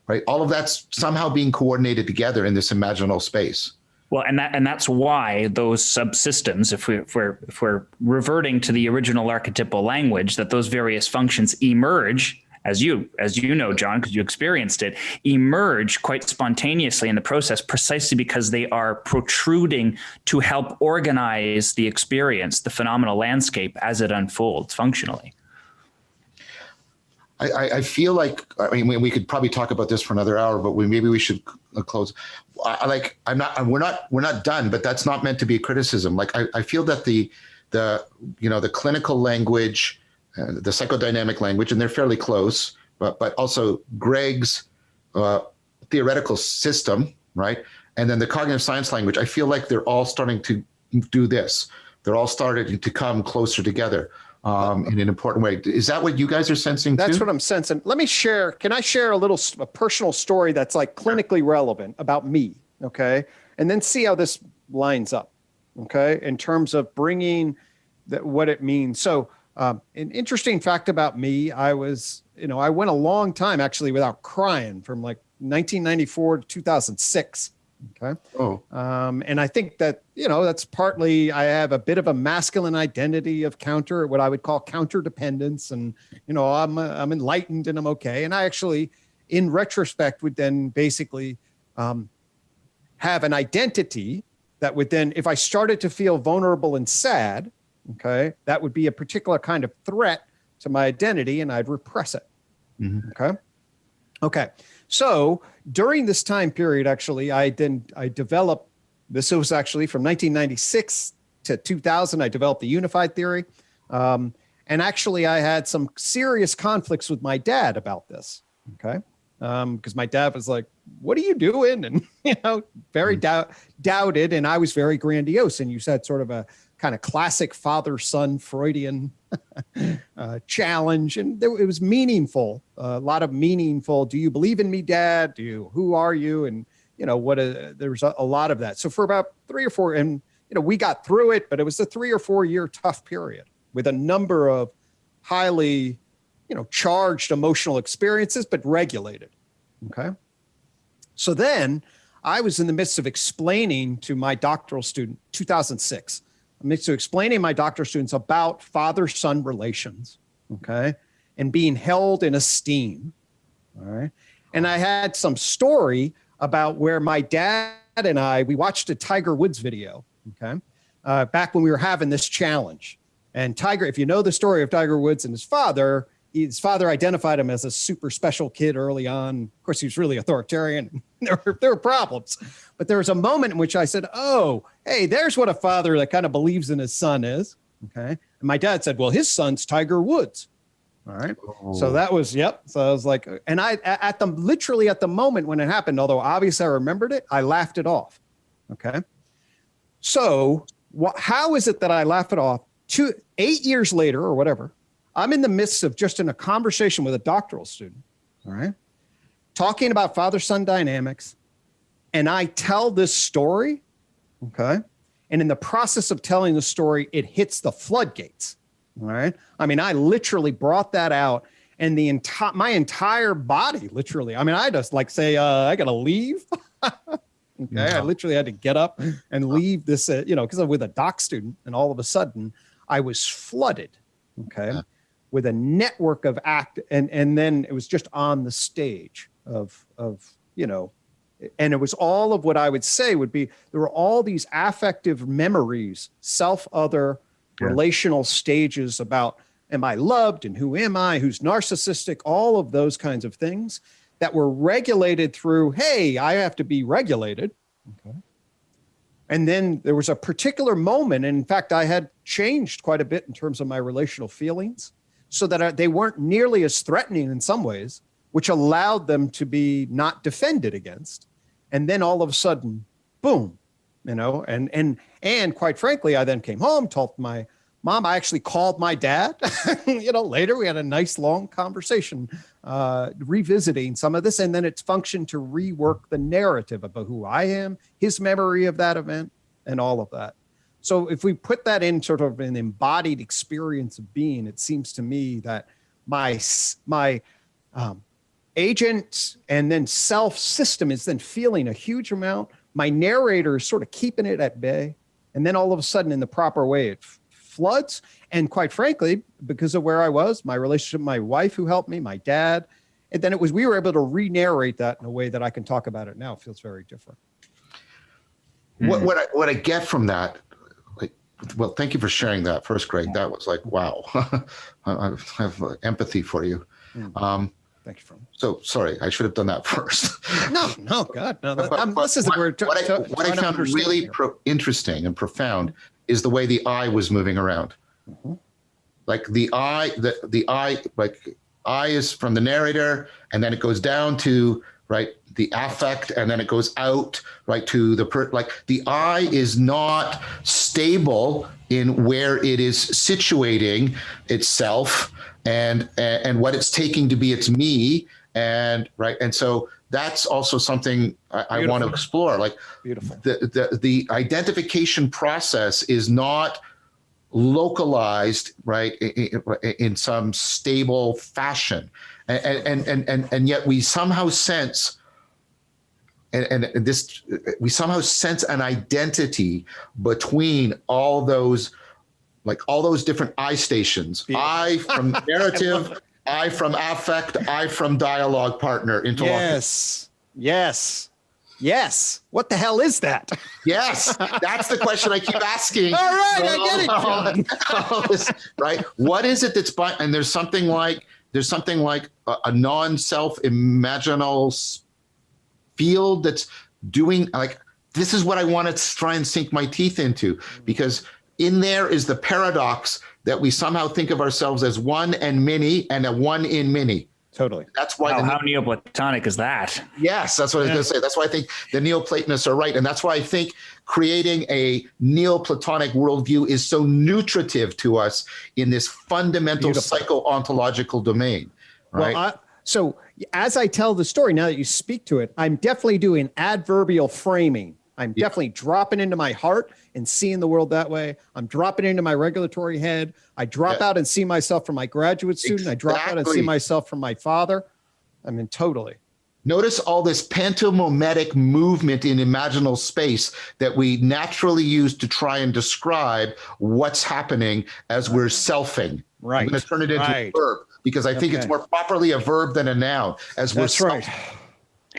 [SPEAKER 1] right? All of that's somehow being coordinated together in this imaginal space.
[SPEAKER 3] Well, and that's why those subsystems, if we're reverting to the original archetypal language, that those various functions emerge, as you know, John, because you experienced it, emerge quite spontaneously in the process, precisely because they are protruding to help organize the experience, the phenomenal landscape as it unfolds functionally.
[SPEAKER 1] I feel like, we could probably talk about this for another hour, but maybe we should close. We're not done, but that's not meant to be a criticism. I feel that the clinical language, the psychodynamic language, and they're fairly close, but also Gregg's theoretical system, right? And then the cognitive science language, I feel like they're all starting to do this. They're all starting to come closer together. In an important way. Is that what you guys are sensing too?
[SPEAKER 2] That's what I'm sensing. Let me share. Can I share a personal story that's clinically relevant about me? Okay. And then see how this lines up. Okay. In terms of bringing what it means. So an interesting fact about me, I went a long time actually without crying from 1994 to 2006. Okay. Oh. And I think that, that's partly, I have a bit of a masculine identity of what I would call counter dependence. And, I'm enlightened and I'm okay. And I actually, in retrospect, would then basically have an identity that would then, if I started to feel vulnerable and sad, okay, that would be a particular kind of threat to my identity and I'd repress it. Mm-hmm. Okay. So during this time period, actually, I developed, this was actually from 1996 to 2000, I developed the unified theory. And actually I had some serious conflicts with my dad about this. Okay. Because my dad was like, what are you doing? And, very doubted. And I was very grandiose. And you said sort of a kind of classic father-son Freudian challenge. And it was meaningful, a lot of meaningful. Do you believe in me, Dad? Who are you? And, there was a lot of that. So for about 3 or 4, and, we got through it, but it was a 3 or 4 year tough period with a number of highly, charged emotional experiences, but regulated. Okay. So then I was in the midst of explaining to my doctoral student, 2006, explaining my doctoral students about father-son relations, okay, and being held in esteem, all right? And I had some story about where my dad and we watched a Tiger Woods video, okay, back when we were having this challenge. And Tiger, if you know the story of Tiger Woods and his father, his father identified him as a super special kid early on. Of course, he was really authoritarian. There were problems, but there was a moment in which I said, "Oh, hey, there's what a father that kind of believes in his son is." Okay, and my dad said, "Well, his son's Tiger Woods." All right, so that was yep. So I was like, and I literally at the moment when it happened, although obviously I remembered it, I laughed it off. Okay, so how is it that I laugh it off? 8 years later, or whatever. I'm in the midst of just in a conversation with a doctoral student, all right, talking about father-son dynamics, and I tell this story, okay, and in the process of telling the story, it hits the floodgates, all right? I mean, I literally brought that out, and my entire body, literally, I mean, I just like say, I gotta leave, okay? I literally had to get up and leave this, because I'm with a doc student, and all of a sudden, I was flooded, okay? With a network of and then it was just on the stage of and it was all of what I would say would be, there were all these affective memories, self-other relational stages about, am I loved and who am I, who's narcissistic, all of those kinds of things that were regulated through, hey, I have to be regulated. Okay. And then there was a particular moment, and in fact, I had changed quite a bit in terms of my relational feelings, so that they weren't nearly as threatening in some ways, which allowed them to be not defended against. And then all of a sudden, boom, and quite frankly, I then came home, told my mom, I actually called my dad, later we had a nice long conversation, revisiting some of this. And then it's functioned to rework the narrative about who I am, his memory of that event, and all of that. So if we put that in sort of an embodied experience of being, it seems to me that my agent and then self system is then feeling a huge amount. My narrator is sort of keeping it at bay. And then all of a sudden in the proper way, it floods. And quite frankly, because of where I was, my relationship, my wife who helped me, my dad, and then we were able to re-narrate that in a way that I can talk about it now. It feels very different.
[SPEAKER 1] What I get from that, well, thank you for sharing that first, Greg. That was like, wow. I have empathy for you.
[SPEAKER 2] Thank you.
[SPEAKER 1] So sorry, I should have done that first.
[SPEAKER 2] No, God, no. This is
[SPEAKER 1] what I found really interesting and profound is the way the I was moving around. Mm-hmm. Like the I, like I is from the narrator, and then it goes down to the affect, and then it goes out to the the I is not stable in where it is situating itself and what it's taking to be its me, and so that's also something I want to explore.
[SPEAKER 2] Beautiful.
[SPEAKER 1] The identification process is not localized in some stable fashion, and yet we somehow sense we somehow sense an identity between all those different I stations. Beautiful. I from narrative, I from affect, I from dialogue partner, interlocutor.
[SPEAKER 2] Yes. What the hell is that?
[SPEAKER 1] Yes, that's the question I keep asking.
[SPEAKER 2] All right, I get it,
[SPEAKER 1] John. What is it that's and there's something like a non-self imaginal field that's doing this is what I want to try and sink my teeth into, because in there is the paradox that we somehow think of ourselves as one and many, and a one in many.
[SPEAKER 2] Totally.
[SPEAKER 3] That's why. How Neoplatonic is that?
[SPEAKER 1] Yes, that's what I was going to say. That's why I think the Neoplatonists are right. And that's why I think creating a Neoplatonic worldview is so nutritive to us in this fundamental psycho-ontological domain. Right?
[SPEAKER 2] Well, so as I tell the story, now that you speak to it, I'm definitely doing adverbial framing. I'm definitely dropping into my heart and seeing the world that way. I'm dropping into my regulatory head. I drop out and see myself from my graduate student. I drop out and see myself from my father. I mean, totally.
[SPEAKER 1] Notice all this pantomimetic movement in imaginal space that we naturally use to try and describe what's happening as we're selfing.
[SPEAKER 2] Right.
[SPEAKER 1] I'm going to turn it into a verb, because I think it's more properly a verb than a noun, as we're selfing.
[SPEAKER 2] Right.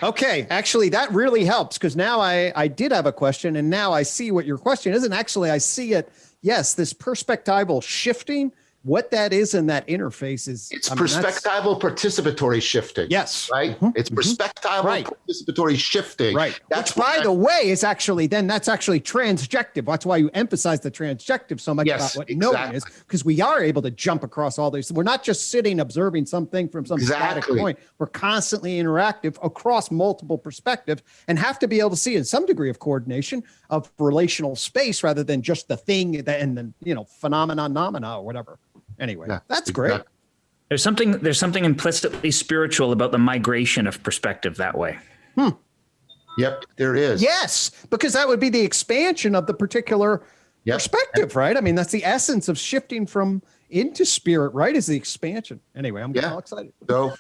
[SPEAKER 2] Okay, actually, that really helps, because now I did have a question, and now I see what your question is, and actually I see it. Yes, this perspectival shifting what that is in that interface is
[SPEAKER 1] it's perspectival participatory shifting.
[SPEAKER 2] Yes.
[SPEAKER 1] Right. It's perspectival participatory shifting.
[SPEAKER 2] Right.
[SPEAKER 1] That's
[SPEAKER 2] which, by the way, is actually that's actually transjective. That's why you emphasize the transjective so much about what knowing is, because we are able to jump across all these. We're not just sitting observing something from some static point. We're constantly interactive across multiple perspectives and have to be able to see in some degree of coordination of relational space rather than just the thing and then, you know, phenomena or whatever. Anyway, that's great.
[SPEAKER 3] There's something implicitly spiritual about the migration of perspective that way.
[SPEAKER 1] Yep, there is.
[SPEAKER 2] Yes, because that would be the expansion of the particular perspective, right? I mean, that's the essence of shifting from into spirit, right? Is the expansion. Anyway, I'm all excited.
[SPEAKER 1] So,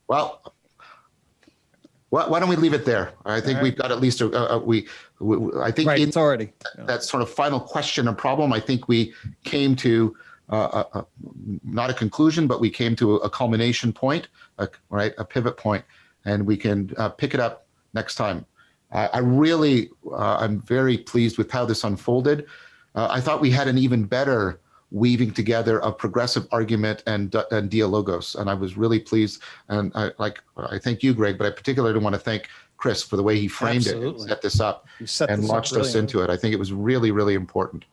[SPEAKER 1] well, why don't we leave it there? I think we've got at least I think
[SPEAKER 2] it's already
[SPEAKER 1] that sort of final question and problem. I think we came to not a conclusion, but we came to a culmination point, a pivot point, and we can pick it up next time. I'm very pleased with how this unfolded. I thought we had an even better weaving together of progressive argument and dialogos, and I was really pleased. And I thank you, Greg, but I particularly want to thank Chris for the way he framed it, and set this up, and launched us into it. I think it was really, really important.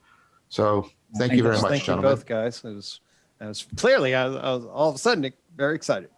[SPEAKER 1] So thank you very much,
[SPEAKER 2] thank
[SPEAKER 1] gentlemen.
[SPEAKER 2] You both, guys. It was clearly I was all of a sudden very excited.